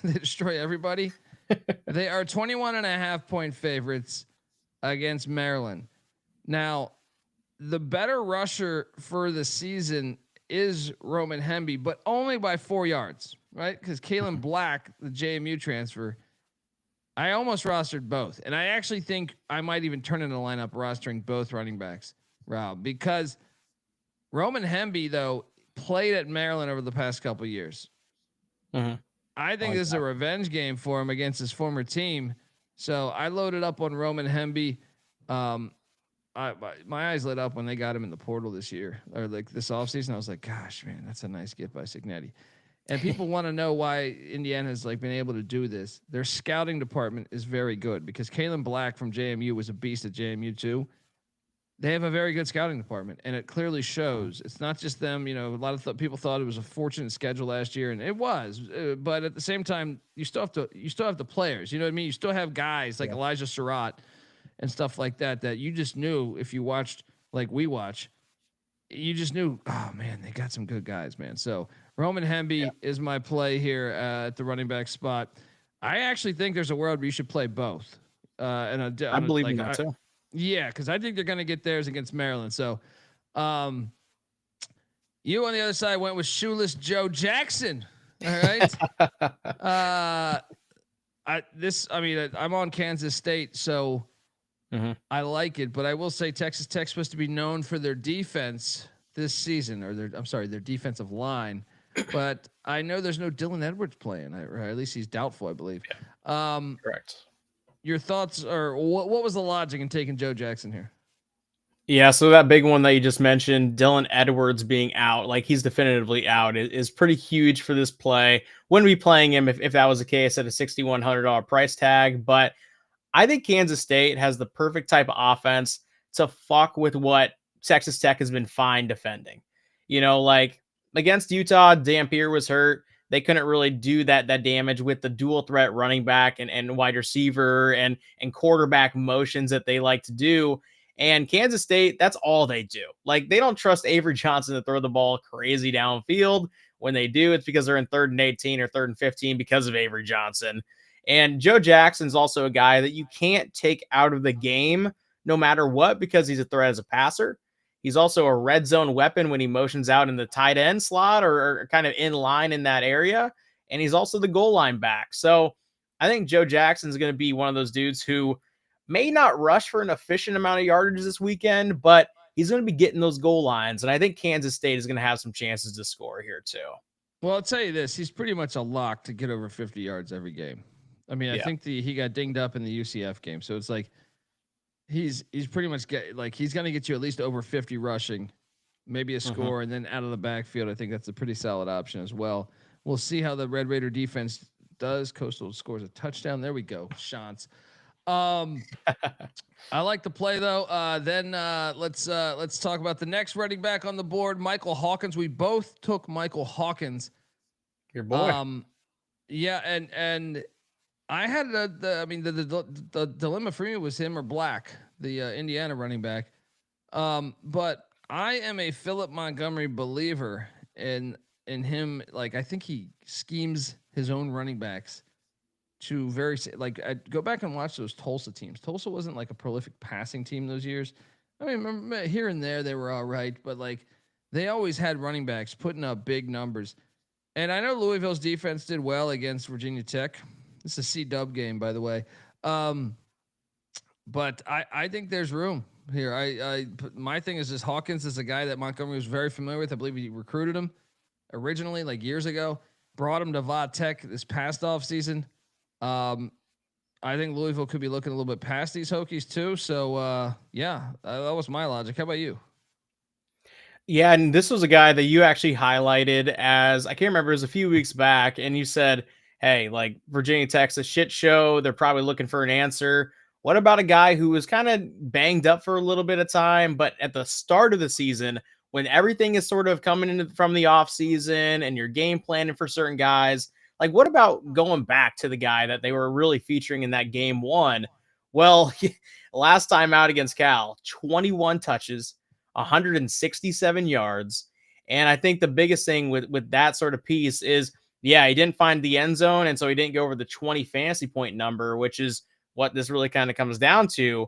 They destroy everybody. They are 21.5 point favorites against Maryland. Now, the better rusher for the season is Roman Hebe, but only by 4 yards, right? Because Kalen Black, the JMU transfer, I almost rostered both. And I actually think I might even turn in a lineup rostering both running backs, Rob, because Roman Hebe, though, played at Maryland over the past couple of years. I think this is a revenge game for him against his former team. So I loaded up on Roman Hebe. My eyes lit up when they got him in the portal this year, or like this offseason. I was like, gosh, man, that's a nice get by Cignatti. And people want to know why Indiana has like been able to do this. Their scouting department is very good, because Kalen Black from JMU was a beast at JMU too. They have a very good scouting department, and it clearly shows. It's not just them. You know, a lot of people thought it was a fortunate schedule last year, and it was. But at the same time, you still have the players. You know what I mean? You still have guys like Elijah Surratt and stuff like that you just knew, if you watched like we watch, you just knew, oh man, they got some good guys, man. So Roman Hebe is my play here at the running back spot. I actually think there's a world where you should play both. I believe in that too. Yeah, because I think they're going to get theirs against Maryland. So You on the other side went with shoeless Joe Jackson. All right. I'm on Kansas State, so I like it, but I will say Texas Tech's supposed to be known for their defense this season, or their defensive line. But I know there's no Dylan Edwards playing, or at least he's doubtful, I believe. Correct. Your thoughts, or what was the logic in taking Joe Jackson here? Yeah, so that big one that you just mentioned, Dylan Edwards being out, like he's definitively out, is pretty huge for this play. Wouldn't be playing him if that was the case at a $6,100 price tag, but I think Kansas State has the perfect type of offense to fuck with what Texas Tech has been fine defending. Like against Utah, Dampier was hurt. They couldn't really do that damage with the dual threat running back and wide receiver and quarterback motions that they like to do. And Kansas State, that's all they do. Like, they don't trust Avery Johnson to throw the ball crazy downfield. When they do, it's because they're in 3rd and 18 or 3rd and 15 because of Avery Johnson. And Joe Jackson's also a guy that you can't take out of the game no matter what, because he's a threat as a passer. He's also a red zone weapon when he motions out in the tight end slot or kind of in line in that area. And he's also the goal line back. So I think Joe Jackson's going to be one of those dudes who may not rush for an efficient amount of yardage this weekend, but he's going to be getting those goal lines. And I think Kansas State is going to have some chances to score here too. Well, I'll tell you this. He's pretty much a lock to get over 50 yards every game. I mean, I think he got dinged up in the UCF game. So it's like, he's pretty much he's going to get you at least over 50 rushing, maybe a score, and then out of the backfield. I think that's a pretty solid option as well. We'll see how the Red Raider defense does. Coastal scores a touchdown. There we go. Shants. I like the play though. Then let's talk about the next running back on the board, Michael Hawkins. We both took Michael Hawkins. Your boy. Yeah, and I had the dilemma for me was him or Black, the Indiana running back. But I am a Phillip Montgomery believer in him. Like, I think he schemes his own running backs to go back and watch those Tulsa teams. Tulsa wasn't like a prolific passing team those years. I mean, remember, here and there they were all right, but like they always had running backs putting up big numbers. And I know Louisville's defense did well against Virginia Tech. It's a C-dub game, by the way. But I think there's room here. My thing is this: Hawkins is a guy that Montgomery was very familiar with. I believe he recruited him originally, like years ago. Brought him to Va Tech this past offseason. I think Louisville could be looking a little bit past these Hokies too. So that was my logic. How about you? Yeah, and this was a guy that you actually highlighted as, I can't remember, it was a few weeks back, and you said, hey, like Virginia Tech's a shit show. They're probably looking for an answer. What about a guy who was kind of banged up for a little bit of time, but at the start of the season, when everything is sort of coming in from the off season and you're game planning for certain guys, like what about going back to the guy that they were really featuring in that game one? Well, last time out against Cal, 21 touches, 167 yards. And I think the biggest thing with that sort of piece is, he didn't find the end zone. And so he didn't go over the 20 fantasy point number, which is what this really kind of comes down to.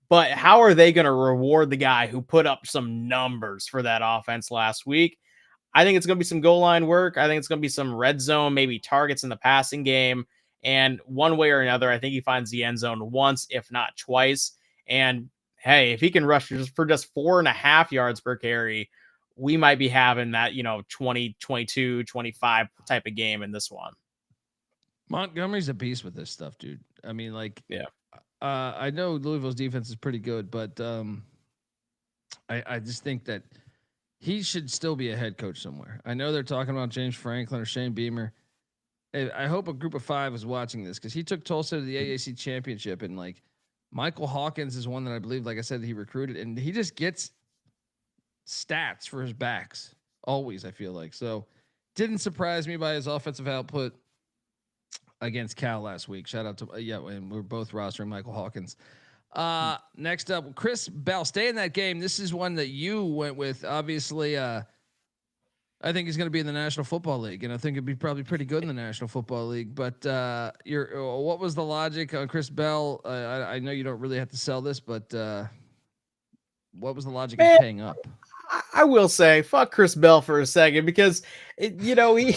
But how are they going to reward the guy who put up some numbers for that offense last week? I think it's going to be some goal line work. I think it's going to be some red zone, maybe targets in the passing game. And one way or another, I think he finds the end zone once, if not twice. And hey, if he can rush for just 4.5 yards per carry, we might be having that, 20, 22, 25 type of game in this one. Montgomery's a beast with this stuff, dude. I mean, I know Louisville's defense is pretty good, but I just think that he should still be a head coach somewhere. I know they're talking about James Franklin or Shane Beamer. I hope a group of 5 is watching this, because he took Tulsa to the AAC championship, and like Michael Hawkins is one that I believe, like I said, he recruited, and he just gets stats for his backs always, I feel like. So didn't surprise me by his offensive output against Cal last week. Shout out to and we're both rostering Michael Hawkins. Next up, Chris Bell. Stay in that game. This is one that you went with. Obviously, I think he's going to be in the National Football League, and I think it'd be probably pretty good in the National Football League. But what was the logic on Chris Bell? I know you don't really have to sell this, but what was the logic of paying up? I will say, fuck Chris Bell for a second because, he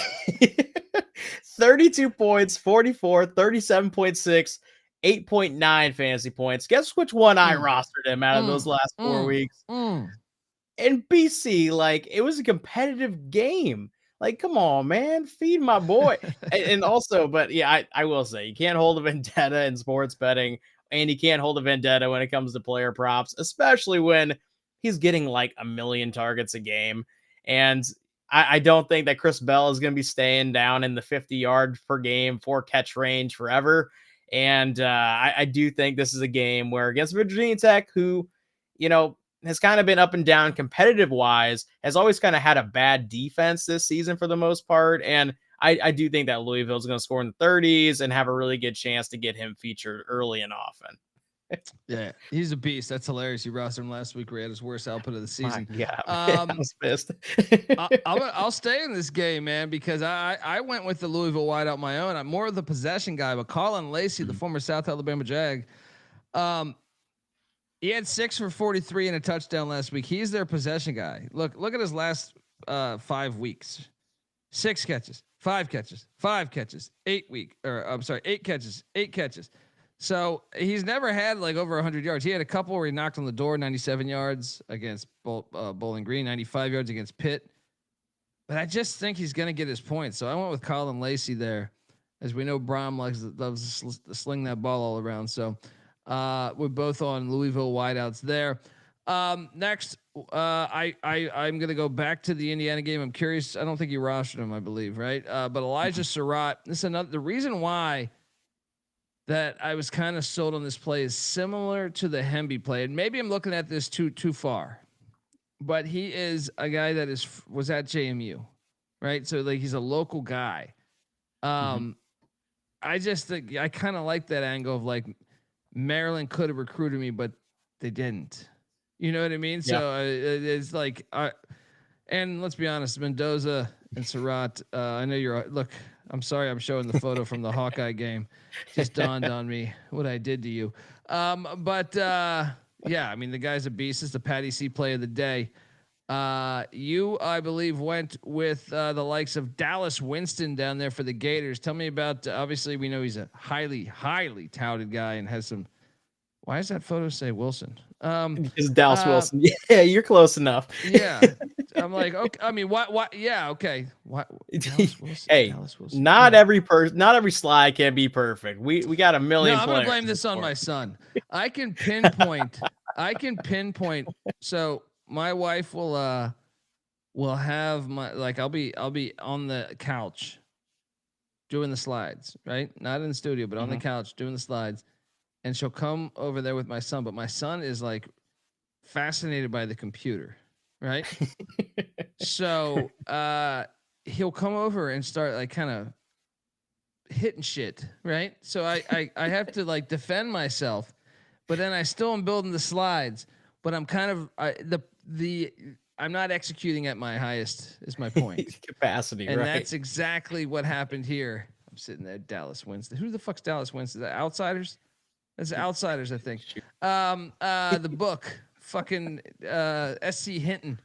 32 points, 44, 37.6, 8.9 fantasy points. Guess which one I rostered him out of those last 4 weeks? And BC, like, it was a competitive game. Like, come on, man, feed my boy. and also, but yeah, I will say, you can't hold a vendetta in sports betting, and you can't hold a vendetta when it comes to player props, especially when he's getting like 1 million targets a game. And I don't think that Chris Bell is going to be staying down in the 50-yard per game, 4 catch range forever. And I do think this is a game where against Virginia Tech, who, has kind of been up and down competitive wise, has always kind of had a bad defense this season for the most part. And I do think that Louisville is going to score in the 30s and have a really good chance to get him featured early and often. Yeah, he's a beast. That's hilarious. You rostered him last week where he had his worst output of the season. Yeah, I was pissed. I'll stay in this game, man, because I went with the Louisville wideout my own. I'm more of the possession guy, but Colin Lacey, the former South Alabama Jag, he had 6 for 43 and a touchdown last week. He's their possession guy. Look at his last 5 weeks: 6 catches, 5 catches, 5 catches, 8 catches, 8 catches. So he's never had like over 100 yards. He had a couple where he knocked on the door, 97 yards against Bowling Green, 95 yards against Pitt. But I just think he's going to get his points. So I went with Colin Lacey there. As we know, Brom loves to sling that ball all around. So we're both on Louisville wideouts there. Next, I'm going to go back to the Indiana game. I'm curious. I don't think you rostered him, I believe, right? But Elijah Surratt, this is the reason why that I was kind of sold on this play is similar to the Hebe play. And maybe I'm looking at this too far, but he is a guy that was at JMU, right? So like he's a local guy. I just think I kind of like that angle of like Maryland could have recruited me, but they didn't. You know what I mean? Yeah. So it's like, and let's be honest, Mendoza and Surratt. I know I'm sorry, I'm showing the photo from the Hawkeye game. Just dawned on me what I did to you. Yeah, I mean the guy's a beast. It's the Patty C play of the day. You, I believe, went with the likes of Dallas Winston down there for the Gators. Tell me about. Obviously, we know he's a highly, highly touted guy and has some. Why does that photo say Wilson? It's Dallas Wilson. Yeah, you're close enough. Yeah, I'm like, okay. I mean, what? Yeah, okay. What? Dallas Wilson, not every slide can be perfect. We got a million. No, I'm gonna blame this on my son. I can pinpoint. So my wife will have I'll be on the couch doing the slides, right? Not in the studio, but on the couch doing the slides. And she'll come over there with my son, but my son is like fascinated by the computer, right? So he'll come over and start like kind of hitting shit, right? So I have to like defend myself, but then I still am building the slides, but I'm kind of I'm not executing at my highest is my point. Capacity, and right? That's exactly what happened here. I'm sitting there, Dallas Winston. Who the fuck's Dallas Winston? Is that Outsiders? That's Outsiders, I think. The book, fucking SC Hinton.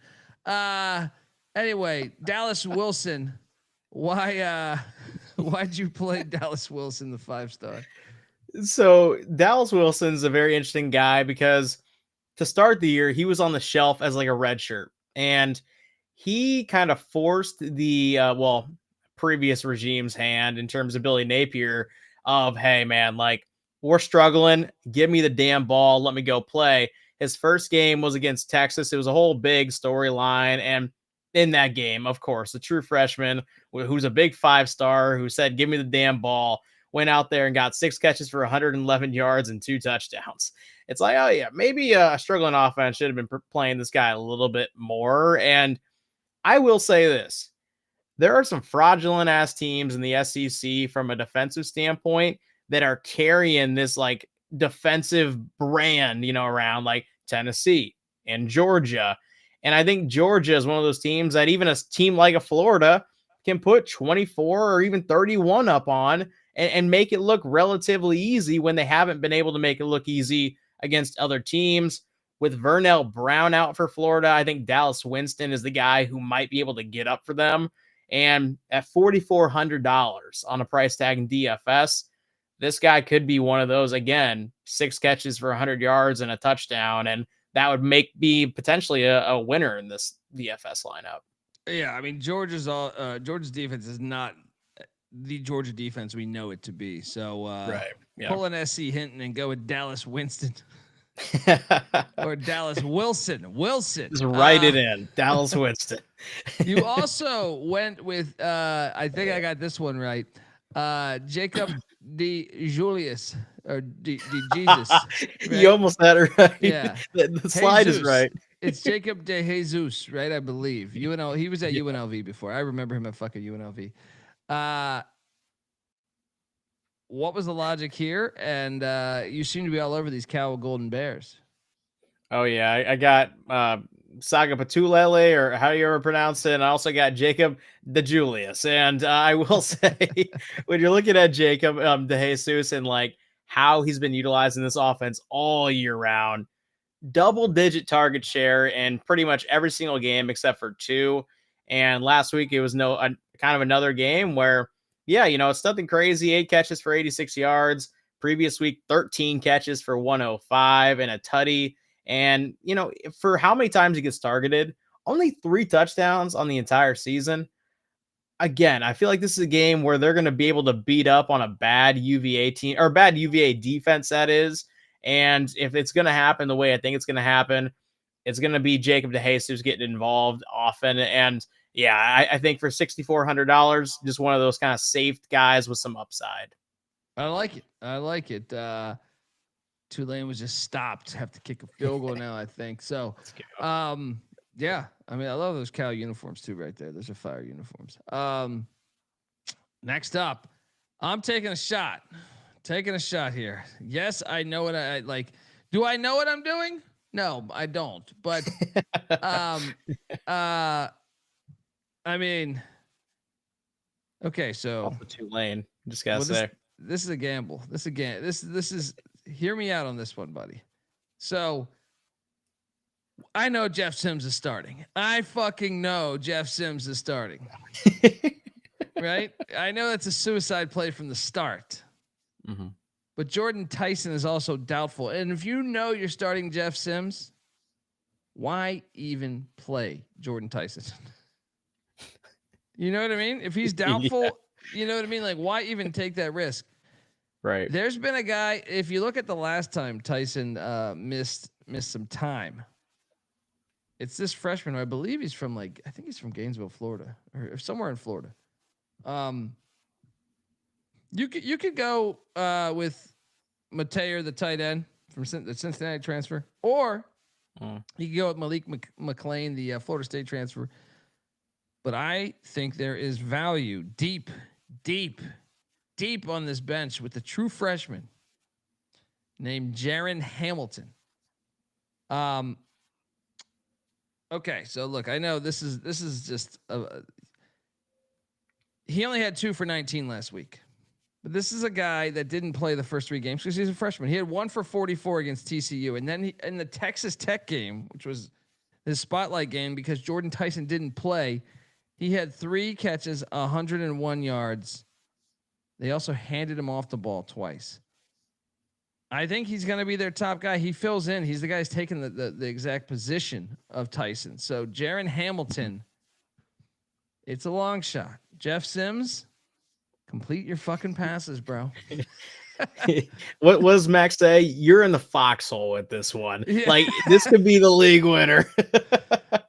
Anyway, Dallas Wilson. Why'd you play Dallas Wilson, the 5-star? So Dallas Wilson's a very interesting guy because to start the year, he was on the shelf as like a red shirt, and he kind of forced the previous regime's hand in terms of Billy Napier of, hey man, like, we're struggling. Give me the damn ball. Let me go play. His first game was against Texas. It was a whole big storyline. And in that game, of course, the true freshman, who's a big 5-star, who said, give me the damn ball, went out there and got 6 catches for 111 yards and 2 touchdowns. It's like, oh yeah, maybe a struggling offense should have been playing this guy a little bit more. And I will say this. There are some fraudulent ass teams in the SEC from a defensive standpoint that are carrying this like defensive brand, around like Tennessee and Georgia. And I think Georgia is one of those teams that even a team like a Florida can put 24 or even 31 up on and make it look relatively easy when they haven't been able to make it look easy against other teams. with Vernell Brown out for Florida, I think Dallas Winston is the guy who might be able to get up for them. And at $4,400 on a price tag in DFS, this guy could be one of those, again, 6 catches for 100 yards and a touchdown. And that would be potentially a winner in this DFS lineup. Yeah, I mean, Georgia's defense is not the Georgia defense we know it to be. So right. Yeah. Pull an SC Hinton and go with Dallas Winston or Dallas Wilson. Just write it in. Dallas Winston. You also went with I think I got this one right. Jacob D. Julius or D. Jesus. Right? You almost had it right. Yeah. The slide Jesus. is right. It's Jacob De Jesus, right? I believe. UNL. He was at UNLV before. I remember him at fucking UNLV. What was the logic here? And you seem to be all over these Cal Golden Bears. Oh yeah, I got Saga Patulele, or how you ever pronounce it, and I also got Jacob De Julius. And I will say, when you're looking at Jacob De Jesus and like how he's been utilized in this offense all year round, double-digit target share in pretty much every single game except for 2. And last week it was kind of another game where, yeah, it's nothing crazy. 8 catches for 86 yards. Previous week, 13 catches for 105 and a tutty. And, for how many times he gets targeted, only 3 touchdowns on the entire season. Again, I feel like this is a game where they're going to be able to beat up on a bad UVA team, or bad UVA defense, that is. And if it's going to happen the way I think it's going to happen, it's going to be Jacob De Jesus getting involved often. And yeah, I think for $6,400, just one of those kind of safe guys with some upside. I like it. Tulane was just stopped. Have to kick a field goal now, I think. So, yeah. I mean, I love those Cal uniforms too, right there. Those are fire uniforms. Next up, I'm taking a shot. Here. Yes, I know what I like. Do I know what I'm doing? No, I don't. But I mean, okay, so off the Tulane. Just gotta say, this is a gamble. This is hear me out on this one, buddy. So I know Jeff Sims is starting. I fucking know Jeff Sims is starting. Right? I know that's a suicide play from the start. Mm-hmm. But Jordan Tyson is also doubtful. And if you know you're starting Jeff Sims, why even play Jordan Tyson? You know what I mean? If he's doubtful, yeah. You know what I mean? Like, why even take that risk? Right. There's been a guy, if you look at the last time Tyson missed some time, it's this freshman. I believe he's from I think he's from Gainesville, Florida, or somewhere in Florida. You could go with Mateo, the tight end from the Cincinnati transfer, or you could go with Malik McClain, the Florida State transfer. But I think there is value deep on this bench with the true freshman named Jaron Hamilton. Okay, so look, I know this is just he only had 2 for 19 last week. But this is a guy that didn't play the first 3 games because he's a freshman. He had 1 for 44 against TCU. And then in the Texas Tech game, which was his spotlight game because Jordan Tyson didn't play, he had 3 catches, 101 yards. They also handed him off the ball twice. I think he's going to be their top guy. He fills in. He's the guy who's taking the exact position of Tyson. So Jaron Hamilton, it's a long shot. Jeff Sims, complete your fucking passes, bro. What does Max say? You're in the foxhole with this one. Yeah. Like, this could be the league winner.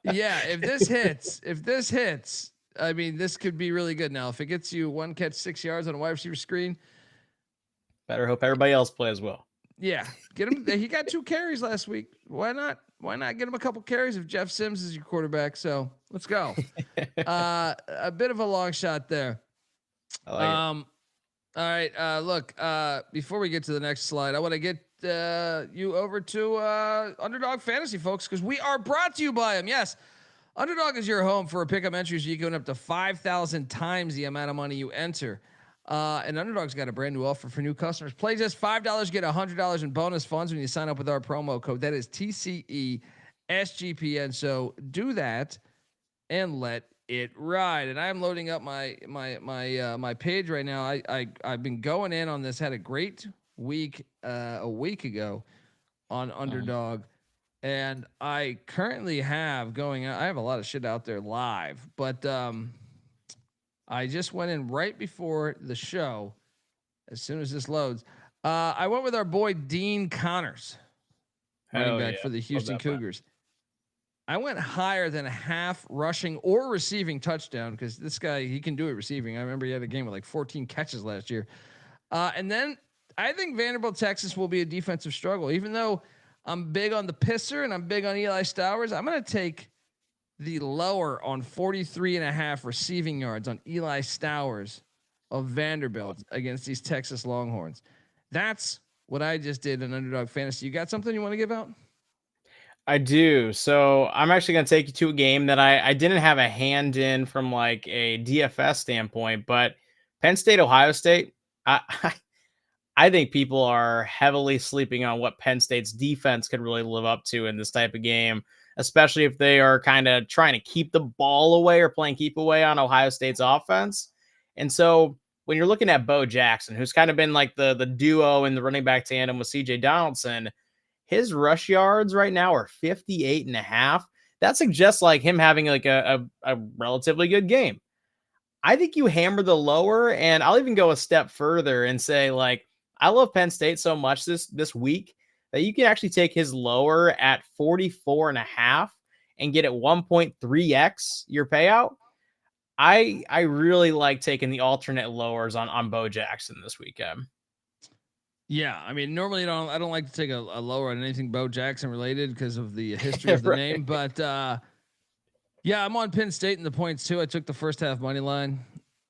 Yeah, if this hits, I mean, this could be really good. Now, if it gets you 1 catch, 6 yards on a wide receiver screen, better hope everybody else plays well. Yeah, get him. He got 2 carries last week. Why not get him a couple carries if Jeff Sims is your quarterback? So let's go. A bit of a long shot there. I like it. All right. Look, before we get to the next slide, I want to get you over to Underdog Fantasy, folks, because we are brought to you by them. Yes, Underdog is your home for a pick'em entries. You can win up to 5,000 times the amount of money you enter. And Underdog's got a brand new offer for new customers. Play just $5, get $100 in bonus funds when you sign up with our promo code. That is TCE SGPN. So do that and let it ride. And I'm loading up my page right now. I've been going in on this. Had a great week a week ago on Underdog, and I currently have going. I have a lot of shit out there live, but I just went in right before the show. As soon as this loads, I went with our boy Dean Connors, running back for the Houston Cougars. I went higher than a half rushing or receiving touchdown because this guy, he can do it receiving. I remember he had a game with like 14 catches last year. And then I think Vanderbilt, Texas will be a defensive struggle. Even though I'm big on the pisser and I'm big on Eli Stowers, I'm going to take the lower on 43.5 receiving yards on Eli Stowers of Vanderbilt against these Texas Longhorns. That's what I just did in Underdog Fantasy. You got something you want to give out? I do. So I'm actually going to take you to a game that I didn't have a hand in from like a DFS standpoint, but Penn State, Ohio State. I think people are heavily sleeping on what Penn State's defense could really live up to in this type of game, especially if they are kind of trying to keep the ball away or playing keep away on Ohio State's offense. And so when you're looking at Bo Jackson, who's kind of been like the duo in the running back tandem with CJ Donaldson, his rush yards right now are 58.5. That suggests like him having like a relatively good game. I think you hammer the lower, and I'll even go a step further and say like, I love Penn State so much this week that you can actually take his lower at 44.5 and get it 1.3x your payout. I really like taking the alternate lowers on Bo Jackson this weekend. Yeah, I mean, normally I don't like to take a lower on anything Bo Jackson related because of the history of the name, but yeah, I'm on Penn State in the points too. I took the first half money line.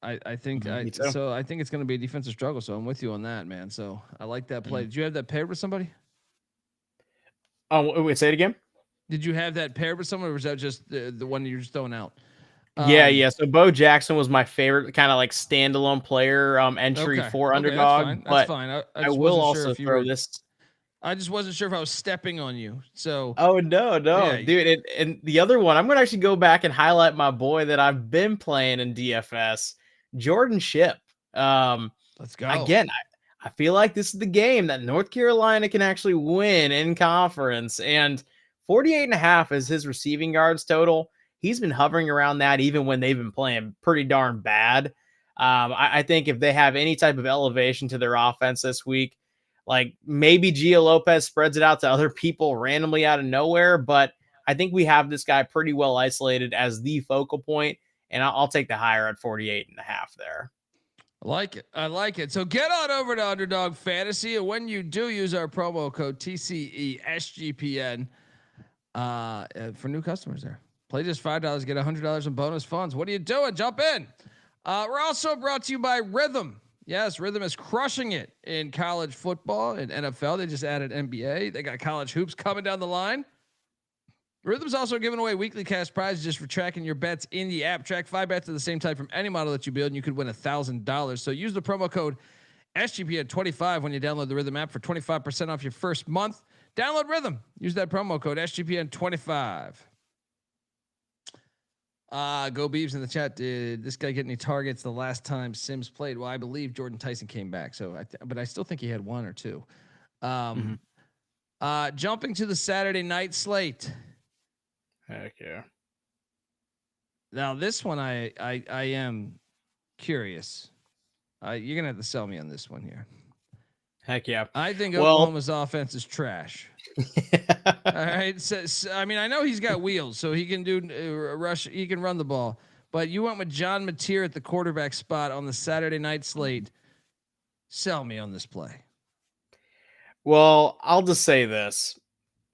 I think so. I think it's going to be a defensive struggle. So I'm with you on that, man. So I like that play. Did you have that paired with somebody? Oh, wait, say it again. Did you have that paired with someone, or was that just the one you're just throwing out? Yeah. So Bo Jackson was my favorite kind of like standalone player entry for Underdog. That's fine. I will also throw this. I just wasn't sure if I was stepping on you. So. Oh no, yeah, dude. And the other one, I'm gonna actually go back and highlight my boy that I've been playing in DFS, Jordan Shipp. Let's go again. I feel like this is the game that North Carolina can actually win in conference, and 48.5 is his receiving yards total. He's been hovering around that even when they've been playing pretty darn bad. I think if they have any type of elevation to their offense this week, like maybe Gio Lopez spreads it out to other people randomly out of nowhere, but I think we have this guy pretty well isolated as the focal point, and I'll take the higher at 48.5 there. I like it. So get on over to Underdog Fantasy, and when you do, use our promo code TCESGPN for new customers there. Play just $5, get $100 in bonus funds. What are you doing? Jump in. We're also brought to you by Rhythm. Yes, Rhythm is crushing it in college football and NFL. They just added NBA. They got college hoops coming down the line. Rhythm's also giving away weekly cash prizes just for tracking your bets in the app. Track 5 bets of the same type from any model that you build, and you could win $1,000. So use the promo code SGPN25 when you download the Rhythm app for 25% off your first month. Download Rhythm. Use that promo code SGPN25. Go Beavs in the chat. Did this guy get any targets the last time Sims played? Well, I believe Jordan Tyson came back. So, but I still think he had one or two. Jumping to the Saturday night slate. Heck yeah. Now this one, I am curious. You're gonna have to sell me on this one here. Heck yeah. I think Oklahoma's offense is trash. All right. So, I mean, I know he's got wheels, so he can do rush. He can run the ball. But you went with John Mateer at the quarterback spot on the Saturday night slate. Sell me on this play. Well, I'll just say this.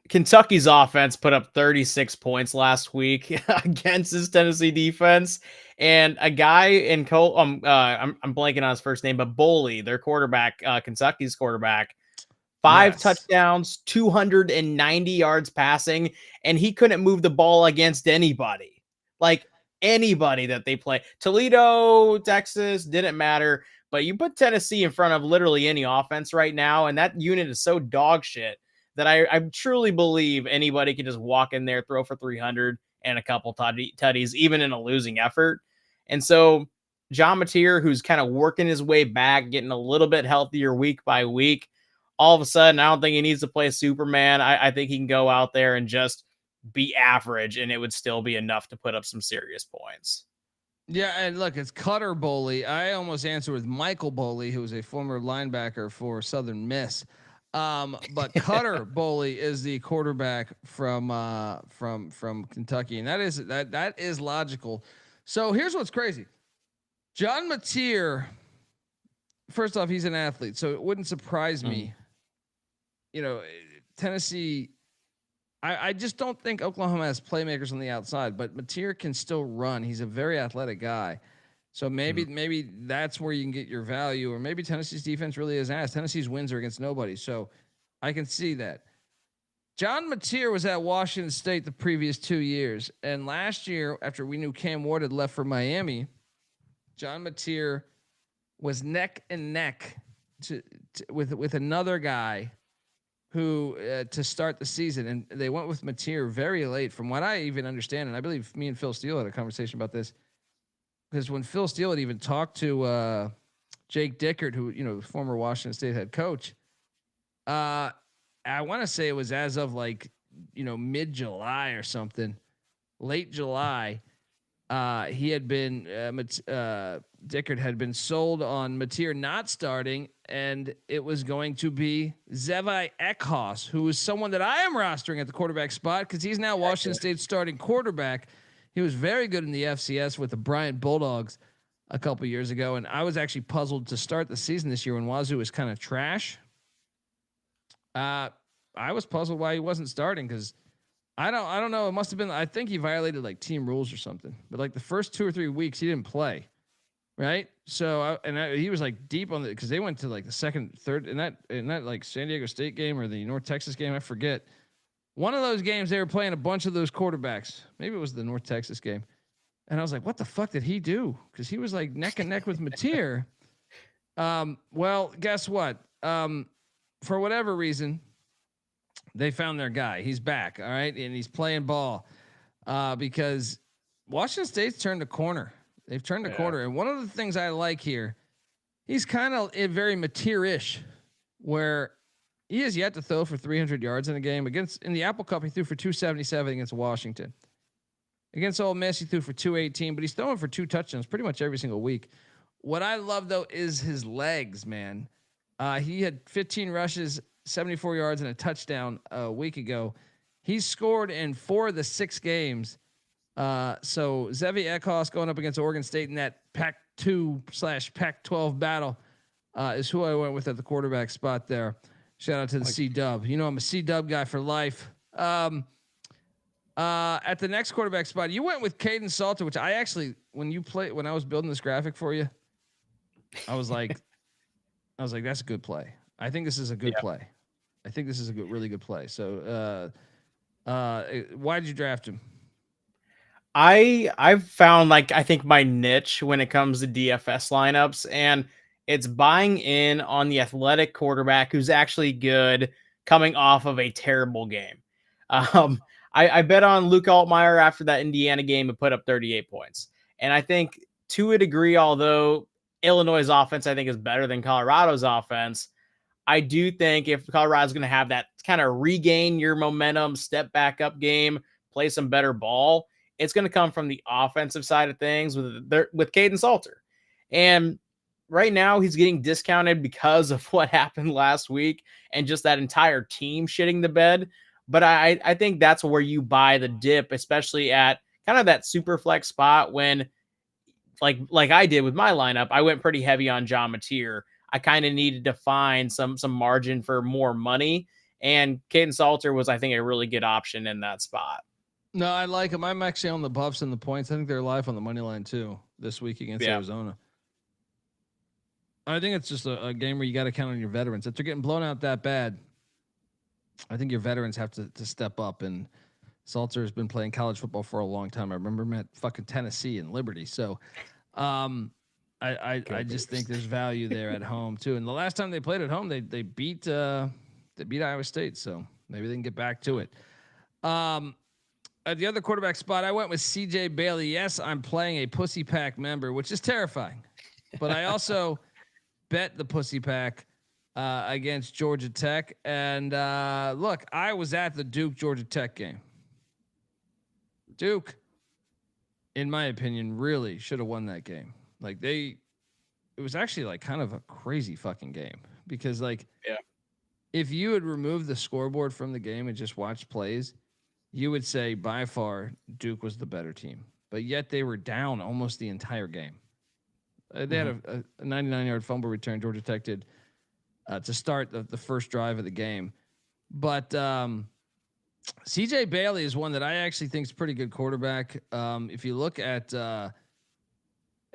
Kentucky's offense put up 36 points last week against this Tennessee defense. And a guy in I'm blanking on his first name, but Boley, their quarterback, Kentucky's quarterback, 5 touchdowns, 290 yards passing, and he couldn't move the ball against anybody. Like anybody that they play. Toledo, Texas, didn't matter. But you put Tennessee in front of literally any offense right now, and that unit is so dog shit that I truly believe anybody can just walk in there, throw for 300 and a couple tutties, even in a losing effort. And so John Mateer, who's kind of working his way back, getting a little bit healthier week by week, all of a sudden, I don't think he needs to play Superman. I think he can go out there and just be average, and it would still be enough to put up some serious points. Yeah, and look, it's Cutter Boley. I almost answered with Michael Boley, who was a former linebacker for Southern Miss. But Cutter Boley is the quarterback from Kentucky, and that is logical. So here's what's crazy. John Mateer, first off, he's an athlete, so it wouldn't surprise me. You know, Tennessee, I just don't think Oklahoma has playmakers on the outside, but Mateer can still run. He's a very athletic guy. So maybe that's where you can get your value, or maybe Tennessee's defense really is ass. Tennessee's wins are against nobody. So I can see that. John Mateer was at Washington State the previous 2 years. And last year, after we knew Cam Ward had left for Miami, John Mateer was neck and neck with another guy who to start the season. And they went with Mateer very late, from what I even understand. And I believe me and Phil Steele had a conversation about this. Because when Phil Steele had even talked to Jake Dickert, who, you know, former Washington State head coach, I want to say it was as of like, you know, mid-July or something, late July. He had been Dickert had been sold on Mateer not starting, and it was going to be Zevi Eckhouse, who is someone that I am rostering at the quarterback spot because he's now Washington State's starting quarterback. He was very good in the FCS with the Bryant Bulldogs a couple years ago, and I was actually puzzled to start the season this year when Wazoo was kind of trash. I was puzzled why he wasn't starting because I don't know. It must have been, I think he violated like team rules or something. But like the first 2 or 3 weeks, he didn't play, right? So he was like deep on the, because they went to like the second, third in that like San Diego State game or the North Texas game, I forget. One of those games, they were playing a bunch of those quarterbacks. Maybe it was the North Texas game. And I was like, what the fuck did he do? Because he was like neck and neck with Mateer. Well, guess what? For whatever reason, they found their guy. He's back, all right? And he's playing ball because Washington State's turned a corner. They've turned a corner. And one of the things I like here, he's kind of very Mateer-ish, where he has yet to throw for 300 yards in a game. In the Apple Cup, he threw for 277 against Washington. Against Ole Miss, he threw for 218, but he's throwing for 2 touchdowns pretty much every single week. What I love, though, is his legs, man. He had 15 rushes, 74 yards, and a touchdown a week ago. He's scored in 4 of the 6 games. So Zevi Eckhouse going up against Oregon State in that Pac-2/Pac-12 battle is who I went with at the quarterback spot there. Shout out to the C-Dub. You know I'm a C-Dub guy for life. At the next quarterback spot, you went with Caden Salter, which I actually, when I was building this graphic for you, I was like, that's a good play. I think this is a good play. I think this is a really good play. So, why did you draft him? I've found I think my niche when it comes to DFS lineups, and it's buying in on the athletic quarterback who's actually good coming off of a terrible game. I bet on Luke Altmaier after that Indiana game and put up 38 points. And I think to a degree, although Illinois' offense, I think, is better than Colorado's offense, I do think if Colorado's going to have that kind of regain your momentum, step back up game, play some better ball, it's going to come from the offensive side of things with Caden Salter. And right now he's getting discounted because of what happened last week and just that entire team shitting the bed. But I think that's where you buy the dip, especially at kind of that super flex spot when like I did with my lineup, I went pretty heavy on John Mateer. I kind of needed to find some margin for more money. And Caden Salter was, I think, a really good option in that spot. No, I like him. I'm actually on the Buffs and the points. I think they're live on the money line too this week against Arizona. I think it's just a game where you got to count on your veterans. If they're getting blown out that bad, I think your veterans have to step up. And Salter has been playing college football for a long time. I remember him at fucking Tennessee and Liberty. So, I just think there's value there at home too. And the last time they played at home, they beat Iowa State, so maybe they can get back to it. At the other quarterback spot, I went with CJ Bailey. Yes, I'm playing a Pussy Pack member, which is terrifying, but I also bet the Pussy Pack against Georgia Tech. And look, I was at the Duke Georgia Tech game. Duke, in my opinion, really should have won that game. Like it was actually like kind of a crazy fucking game because if you had removed the scoreboard from the game and just watched plays, you would say by far Duke was the better team, but yet they were down almost the entire game. They had a 99-yard fumble return. Georgia Tech did to start the first drive of the game, but CJ Bailey is one that I actually think is a pretty good quarterback. If you look at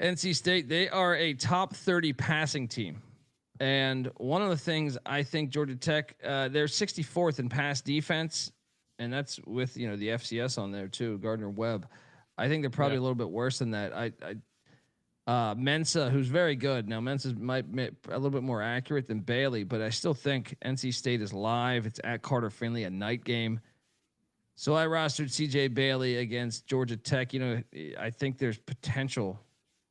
NC State, they are a top 30 passing team. And one of the things I think Georgia Tech, they're 64th in pass defense. And that's with, the FCS on there too, Gardner Webb. I think they're probably a little bit worse than that. Mensa, who's very good. Now Mensa's might be a little bit more accurate than Bailey, but I still think NC State is live. It's at Carter Finley, a night game. So I rostered CJ Bailey against Georgia Tech. I think there's potential.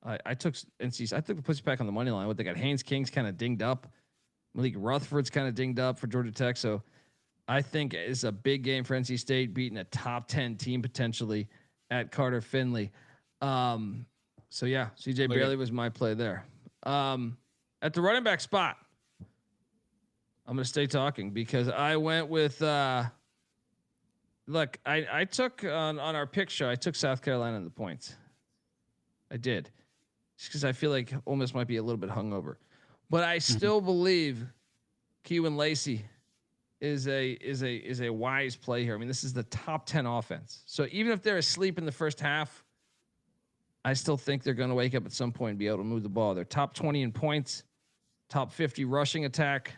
I took the Pussy Pack on the money line. What they got? Haynes King's kind of dinged up. Malik Rutherford's kind of dinged up for Georgia Tech. So I think it's a big game for NC State, beating a top 10 team potentially at Carter Finley. So yeah, CJ Bailey was my play there. At the running back spot, I'm going to stay talking because I went with, look, I took on our pick show, I took South Carolina in the points. I did. Just because I feel like Ole Miss might be a little bit hungover, but I still believe Kewan Lacey is a wise play here. I mean, this is the top 10 offense. So even if they're asleep in the first half, I still think they're going to wake up at some point and be able to move the ball. They're top 20 in points, top 50 rushing attack.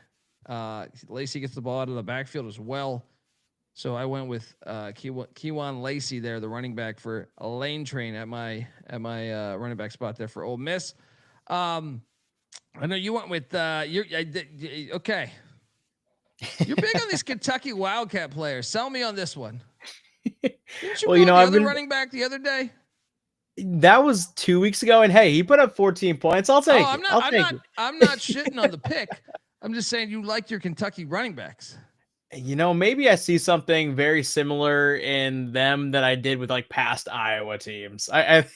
Lacey gets the ball out of the backfield as well. So I went with Kewan Lacey there, the running back for a Lane Train at my running back spot there for Ole Miss. I know you went with okay. You're big on these Kentucky Wildcat players. Sell me on this one. Didn't you I've been running back the other day. That was 2 weeks ago, and hey, he put up 14 points. I'll take it. I'm not shitting on the pick. I'm just saying you like your Kentucky running backs. Maybe I see something very similar in them that I did with like past Iowa teams. I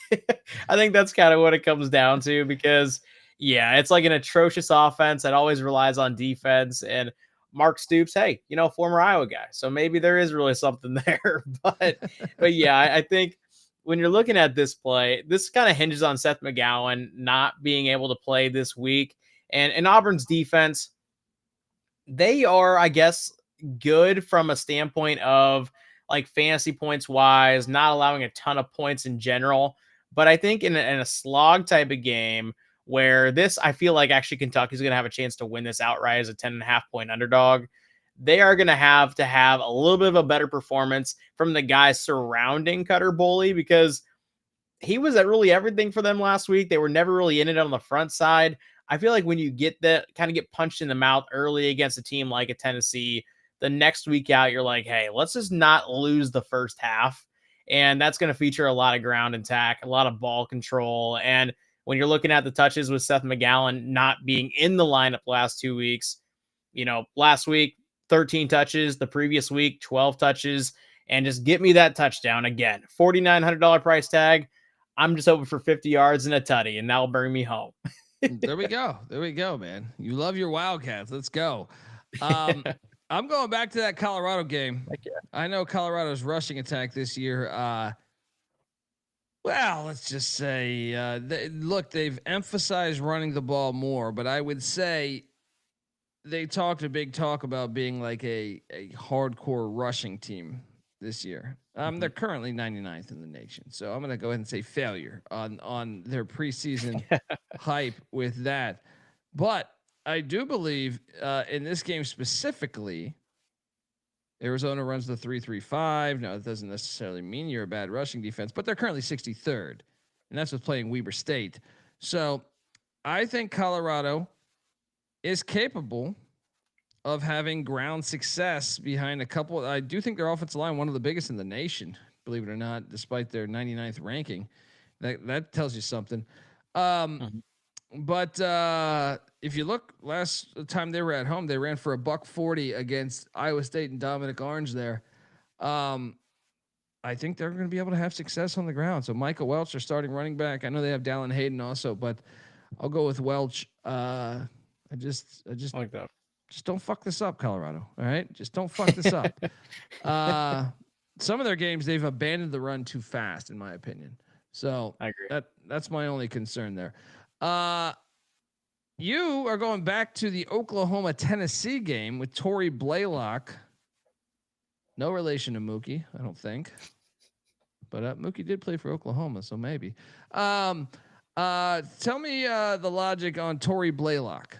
think that's kind of what it comes down to because it's like an atrocious offense that always relies on defense and Mark Stoops, hey, former Iowa guy. So maybe there is really something there. But yeah, I think when you're looking at this play, this kind of hinges on Seth McGowan not being able to play this week. And Auburn's defense, they are, I guess, good from a standpoint of like fantasy points wise, not allowing a ton of points in general. But I think in a slog type of game, where I feel like actually Kentucky's going to have a chance to win this outright as a 10.5 point underdog. They are going to have a little bit of a better performance from the guys surrounding Cutter Boley because he was at really everything for them last week. They were never really in it on the front side. I feel like when you get punched in the mouth early against a team like a Tennessee, the next week out, you're like, hey, let's just not lose the first half. And that's going to feature a lot of ground attack, a lot of ball control. And when you're looking at the touches with Seth McGowan not being in the lineup last 2 weeks, last week, 13 touches, the previous week, 12 touches, and just get me that touchdown again. $4,900 price tag. I'm just hoping for 50 yards and a tutty, and that'll bring me home. There we go, man. You love your Wildcats. Let's go. I'm going back to that Colorado game. I know Colorado's rushing attack this year. Well, let's just say, they've emphasized running the ball more, but I would say they talked a big talk about being like a hardcore rushing team this year. They're currently 99th in the nation, so I'm going to go ahead and say failure on their preseason hype with that. But I do believe in this game specifically, Arizona runs the 3-3-5. Now, it doesn't necessarily mean you're a bad rushing defense, but they're currently 63rd, and that's with playing Weber State. So I think Colorado is capable of having ground success behind a couple. I do think their offensive line, one of the biggest in the nation, believe it or not, despite their 99th ranking. That tells you something. But if you look, last time they were at home, they ran for $140 against Iowa State and Dominic Orange there. I think they're going to be able to have success on the ground. So Michael Welch, their starting running back. I know they have Dallin Hayden also, but I'll go with Welch. I just like that. Just don't fuck this up, Colorado. All right, just don't fuck this up. Some of their games they've abandoned the run too fast, in my opinion. So I agree. That's my only concern there. You are going back to the Oklahoma-Tennessee game with Torrey Blaylock. No relation to Mookie, I don't think. But Mookie did play for Oklahoma, so maybe. Tell me the logic on Torrey Blaylock.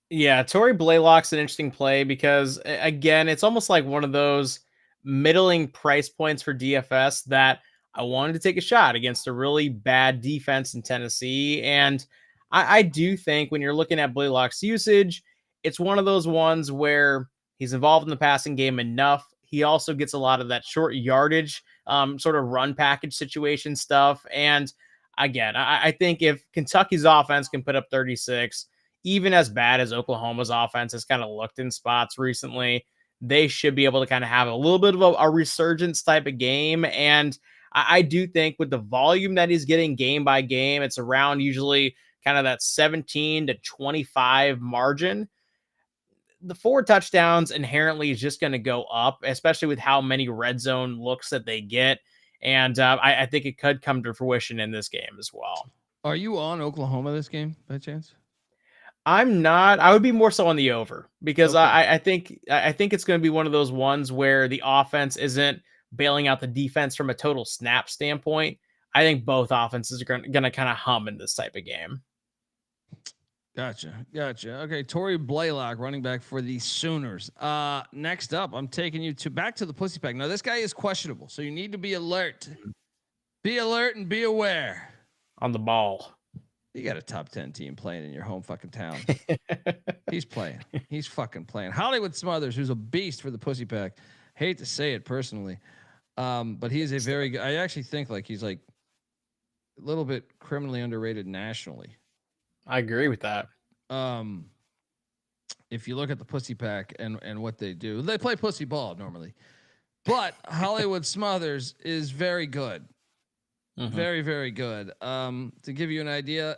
Yeah, Torrey Blaylock's an interesting play because, again, it's almost like one of those middling price points for DFS that I wanted to take a shot against a really bad defense in Tennessee. And I do think when you're looking at Blaylock's usage, it's one of those ones where he's involved in the passing game enough. He also gets a lot of that short yardage, sort of run package situation stuff. And again, I think if Kentucky's offense can put up 36, even as bad as Oklahoma's offense has kind of looked in spots recently, they should be able to kind of have a little bit of a resurgence type of game. And I do think with the volume that he's getting game by game, it's around usually kind of that 17 to 25 margin. The 4 touchdowns inherently is just going to go up, especially with how many red zone looks that they get. And I think it could come to fruition in this game as well. Are you on Oklahoma this game by chance? I'm not. I would be more so on the over because Okay. I think it's going to be one of those ones where the offense isn't bailing out the defense from a total snap standpoint. I think both offenses are going to kind of hum in this type of game. Gotcha. Okay, Torrey Blaylock, running back for the Sooners. Next up, I'm taking you back to the Pussy Pack. Now, this guy is questionable, so you need to be alert. Be alert and be aware. On the ball. You got a top 10 team playing in your home fucking town. He's playing. He's fucking playing. Hollywood Smothers, who's a beast for the Pussy Pack. Hate to say it personally, but he is a very good. I actually think like he's like a little bit criminally underrated nationally. I agree with that. If you look at the Pussy Pack and what they do, they play pussy ball normally, but Hollywood Smothers is very good. Mm-hmm. Very, very good. To give you an idea,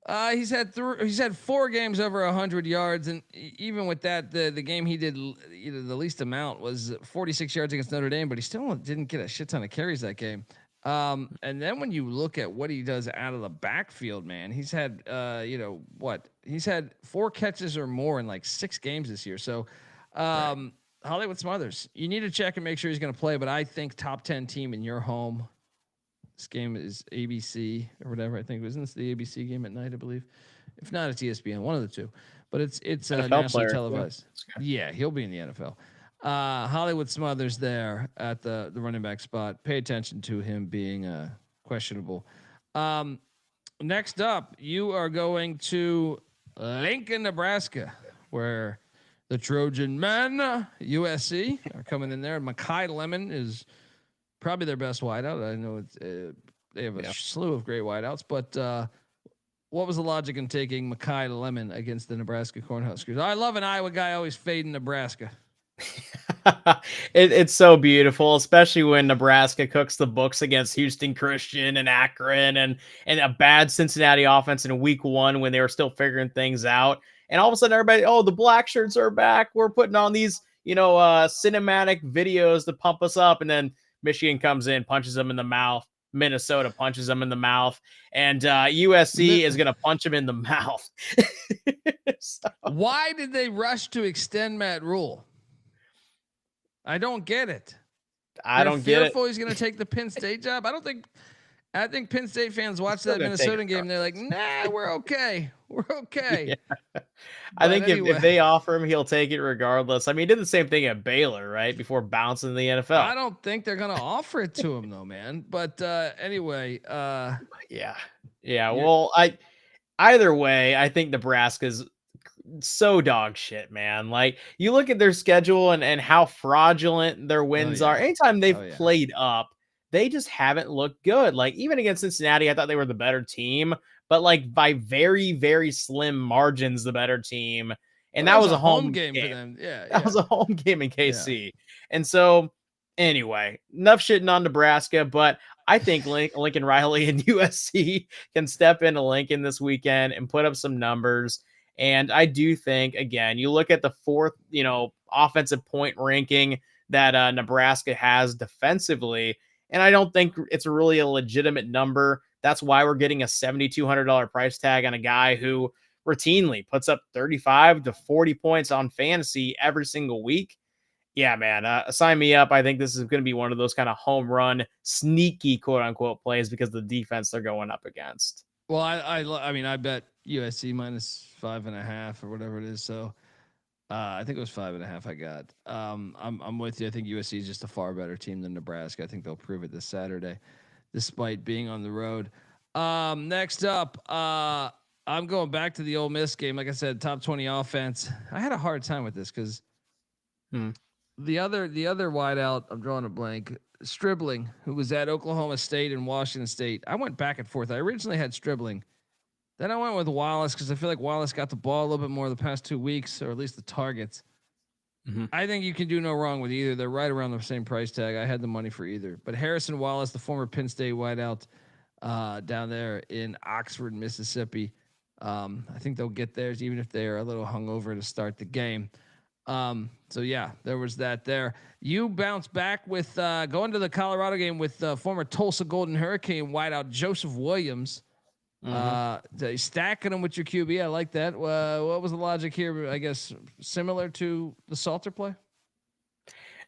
he's had 4 games over 100 yards, and even with that, the game he did the least amount was 46 yards against Notre Dame, but he still didn't get a shit ton of carries that game. And then when you look at what he does out of the backfield, man, he's had he's had 4 catches or more in like 6 games this year. So Hollywood Smothers, you need to check and make sure he's going to play, but I think top 10 team in your home. This game is ABC or whatever. I think wasn't this the ABC game at night, I believe. If not, it's ESPN, one of the two. But it's nationally televised. Yeah, he'll be in the NFL. Hollywood Smothers there at the running back spot. Pay attention to him being questionable. Next up, you are going to Lincoln, Nebraska, where the Trojan men, USC, are coming in there. Makai Lemon is probably their best wideout. I know they have a slew of great wideouts, but what was the logic in taking Makai Lemon against the Nebraska Cornhuskers? I love an Iowa guy always fading Nebraska. It's so beautiful, especially when Nebraska cooks the books against Houston Christian and Akron and a bad Cincinnati offense in week 1 when they were still figuring things out. And all of a sudden everybody, the black shirts are back. We're putting on these, cinematic videos to pump us up. And then Michigan comes in, punches them in the mouth. Minnesota punches them in the mouth, and USC is going to punch him in the mouth. So. Why did they rush to extend Matt Rule? I don't get it. I don't get it. Fearful he's going to take the Penn State job. I don't think I think Penn State fans watch that Minnesota game. They're like, nah, we're okay. We're okay. Yeah. I think if they offer him, he'll take it regardless. I mean, he did the same thing at Baylor, right? Before bouncing to the NFL. I don't think they're going to offer it to him though, man. But anyway. Yeah. Well, either way, I think Nebraska's so dog shit, man. Like, you look at their schedule and how fraudulent their wins are. Anytime they've played up, they just haven't looked good. Like, even against Cincinnati, I thought they were the better team, but like by very, very slim margins, the better team. And that was a home game for them. Yeah. That was a home game in KC. Yeah. And so anyway, enough shitting on Nebraska, but I think Lincoln Riley and USC can step into Lincoln this weekend and put up some numbers. And I do think, again, you look at the fourth, offensive point ranking that Nebraska has defensively, and I don't think it's really a legitimate number. That's why we're getting a $7,200 price tag on a guy who routinely puts up 35 to 40 points on fantasy every single week. Yeah, man, sign me up. I think this is going to be one of those kind of home run, sneaky, quote unquote, plays because of the defense they're going up against. Well, I mean, I bet USC -5.5 or whatever it is. So I think it was 5.5. I got. I'm with you. I think USC is just a far better team than Nebraska. I think they'll prove it this Saturday, despite being on the road. Next up, I'm going back to the Ole Miss game. Like I said, top 20 offense. I had a hard time with this because the other wideout, I'm drawing a blank. Stribling, who was at Oklahoma State and Washington State. I went back and forth. I originally had Stribling. Then I went with Wallace because I feel like Wallace got the ball a little bit more the past 2 weeks, or at least the targets. I think you can do no wrong with either. They're right around the same price tag. I had the money for either. But Harrison Wallace, the former Penn State wideout down there in Oxford, Mississippi, I think they'll get theirs even if they are a little hungover to start the game. So yeah, there was that there. You bounced back with going to the Colorado game with former Tulsa Golden Hurricane wideout Joseph Williams. Stacking them with your QB. I like that. What was the logic here? I guess similar to the Salter play.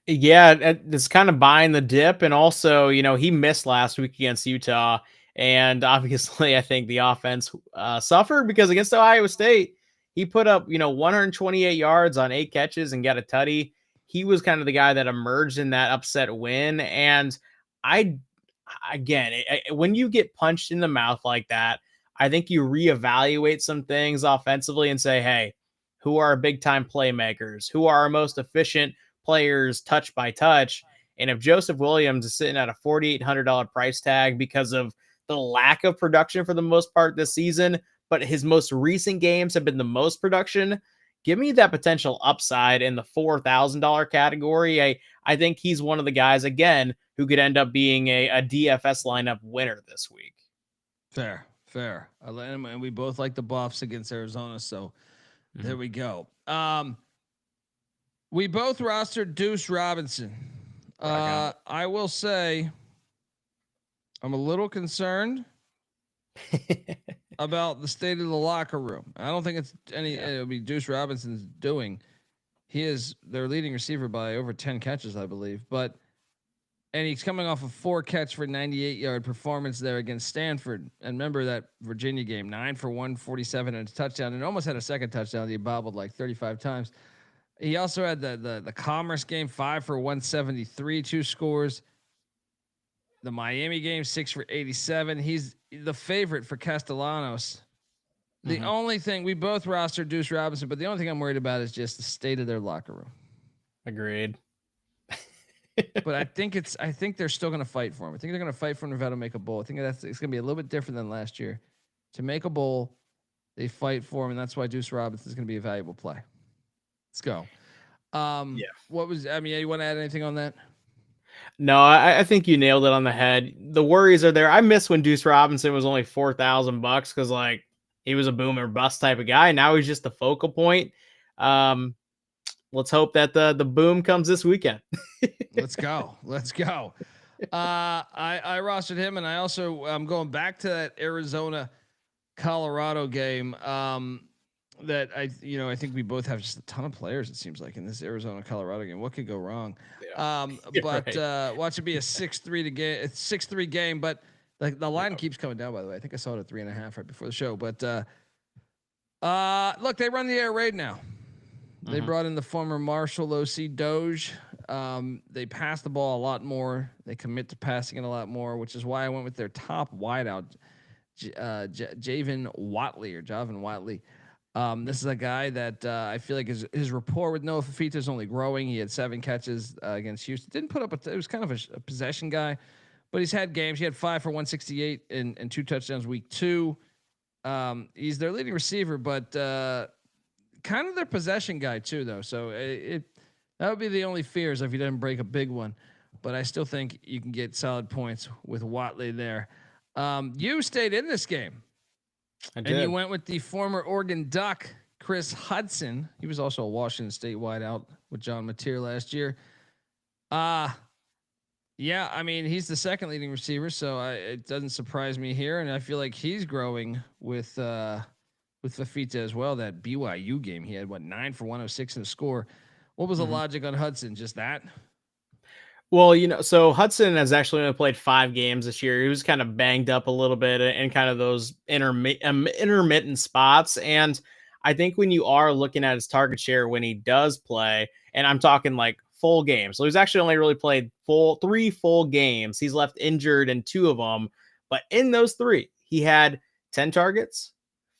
Yeah, it's kind of buying the dip, and also, he missed last week against Utah, and obviously, I think the offense suffered because against Iowa State, he put up 128 yards on 8 catches and got a tutty. He was kind of the guy that emerged in that upset win, and when you get punched in the mouth like that, I think you reevaluate some things offensively and say, hey, who are our big time playmakers? Who are our most efficient players touch by touch? And if Joseph Williams is sitting at a $4,800 price tag because of the lack of production for the most part this season, but his most recent games have been the most production, give me that potential upside in the $4,000 category. I think he's one of the guys, again, who could end up being a DFS lineup winner this week. Fair. And we both like the Buffs against Arizona, so there we go. We both rostered Deuce Robinson. I will say I'm a little concerned about the state of the locker room. I don't think it's it'll be Deuce Robinson's doing. He is their leading receiver by over 10 catches, I believe, and he's coming off a 4 catch for 98-yard performance there against Stanford. And remember that Virginia game, 9 for 147 and a touchdown, and almost had a second touchdown. He bobbled like 35 times. He also had the Commerce game, 5 for 173, 2 scores. The Miami game, 6 for 87. He's the favorite for Castellanos. The only thing, we both rostered Deuce Robinson, but the only thing I'm worried about is just the state of their locker room. Agreed. But I think they're still going to fight for him. I think they're going to fight for Nevada to make a bowl. I think it's going to be a little bit different than last year. To make a bowl, they fight for him, and that's why Deuce Robinson is going to be a valuable play. Let's go. What was? You want to add anything on that? No, I think you nailed it on the head. The worries are there. I miss when Deuce Robinson was only $4,000 because he was a boom or bust type of guy. Now he's just the focal point. Let's hope that the boom comes this weekend. Let's go. I rostered him, and I also I'm going back to that Arizona Colorado game. That I think we both have just a ton of players. It seems like in this Arizona Colorado game, what could go wrong? Watch it be a 6-3 game, but Like the line keeps coming down, by the way. I think I saw it at 3.5 right before the show. But look, they run the air raid now. They brought in the former Marshall OC Doge. They pass the ball a lot more. They commit to passing it a lot more, which is why I went with their top wideout, Javen Watley. This is a guy that I feel like his rapport with Noah Fafita is only growing. He had 7 catches against Houston. Didn't put up it was kind of a possession guy, but he's had games. He had 5 for 168 and 2 touchdowns week 2. He's their leading receiver, but kind of their possession guy too, though. So that would be the only fears if he doesn't break a big one. But I still think you can get solid points with Watley there. You stayed in this game. And you went with the former Oregon Duck, Chris Hudson. He was also a Washington State wideout with John Mateer last year. Yeah, I mean, he's the second leading receiver, so it doesn't surprise me here. And I feel like he's growing with Fafita as well. That BYU game, he had 9 for 106 in the score. What was the logic on Hudson? Just that? Well, so Hudson has actually only played 5 games this year. He was kind of banged up a little bit in kind of those intermittent spots. And I think when you are looking at his target share when he does play, and I'm talking like full games. So he's actually only really played 3 full games. He's left injured in 2 of them. But in those 3, he had 10 targets,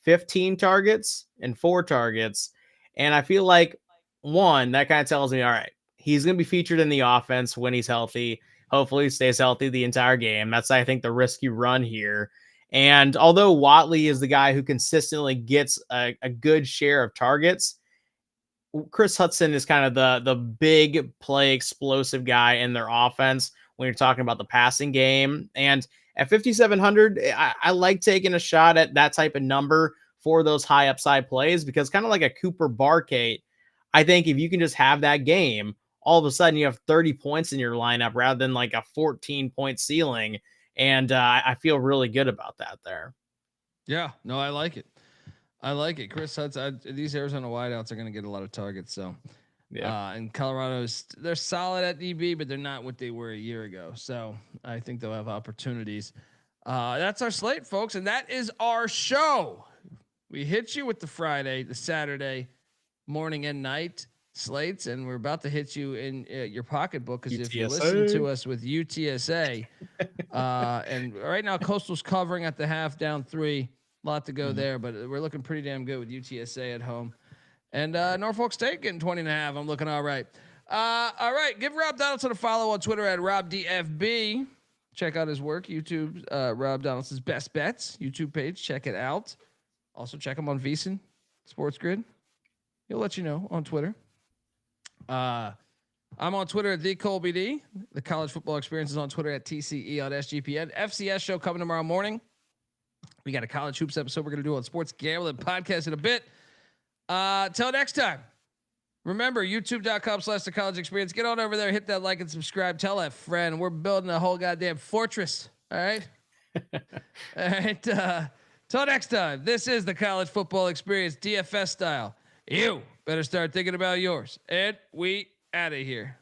15 targets, and 4 targets. And I feel like, one, that kind of tells me, all right, he's going to be featured in the offense when he's healthy. Hopefully he stays healthy the entire game. That's, I think, the risk you run here. And although Watley is the guy who consistently gets a good share of targets, Chris Hudson is kind of the big play explosive guy in their offense when you're talking about the passing game. And at 5,700, I like taking a shot at that type of number for those high upside plays, because kind of like a Cooper Barkate, I think if you can just have that game, all of a sudden you have 30 points in your lineup rather than like a 14-point ceiling. And I feel really good about that there. Yeah, no, I like it. Chris Hudson, these Arizona wideouts are going to get a lot of targets. So, yeah. And Colorado's, they're solid at DB, but they're not what they were a year ago. So I think they'll have opportunities. That's our slate, folks. And that is our show. We hit you with the Friday, the Saturday morning and night slates, and we're about to hit you in your pocketbook, because if you listen to us with UTSA, and right now Coastal's covering at the half, down 3. A lot to go there, but we're looking pretty damn good with UTSA at home. And Norfolk State getting 20.5. I'm looking all right. All right. Give Rob Donaldson a follow on Twitter at RobDFB. Check out his work. YouTube, Rob Donaldson's Best Bets YouTube page. Check it out. Also check him on VSiN Sports Grid. He'll let you know on Twitter. I'm on Twitter at TheColbyD. The College Football Experience is on Twitter at TCE on SGPN. FCS show coming tomorrow morning. We got a college hoops episode we're going to do on Sports Gambling Podcast in a bit. Till next time. Remember, youtube.com/the college experience. Get on over there, hit that like and subscribe. Tell that friend. We're building a whole goddamn fortress. All right. All right. Till next time. This is the College Football Experience, DFS style. You better start thinking about yours. And we out of here.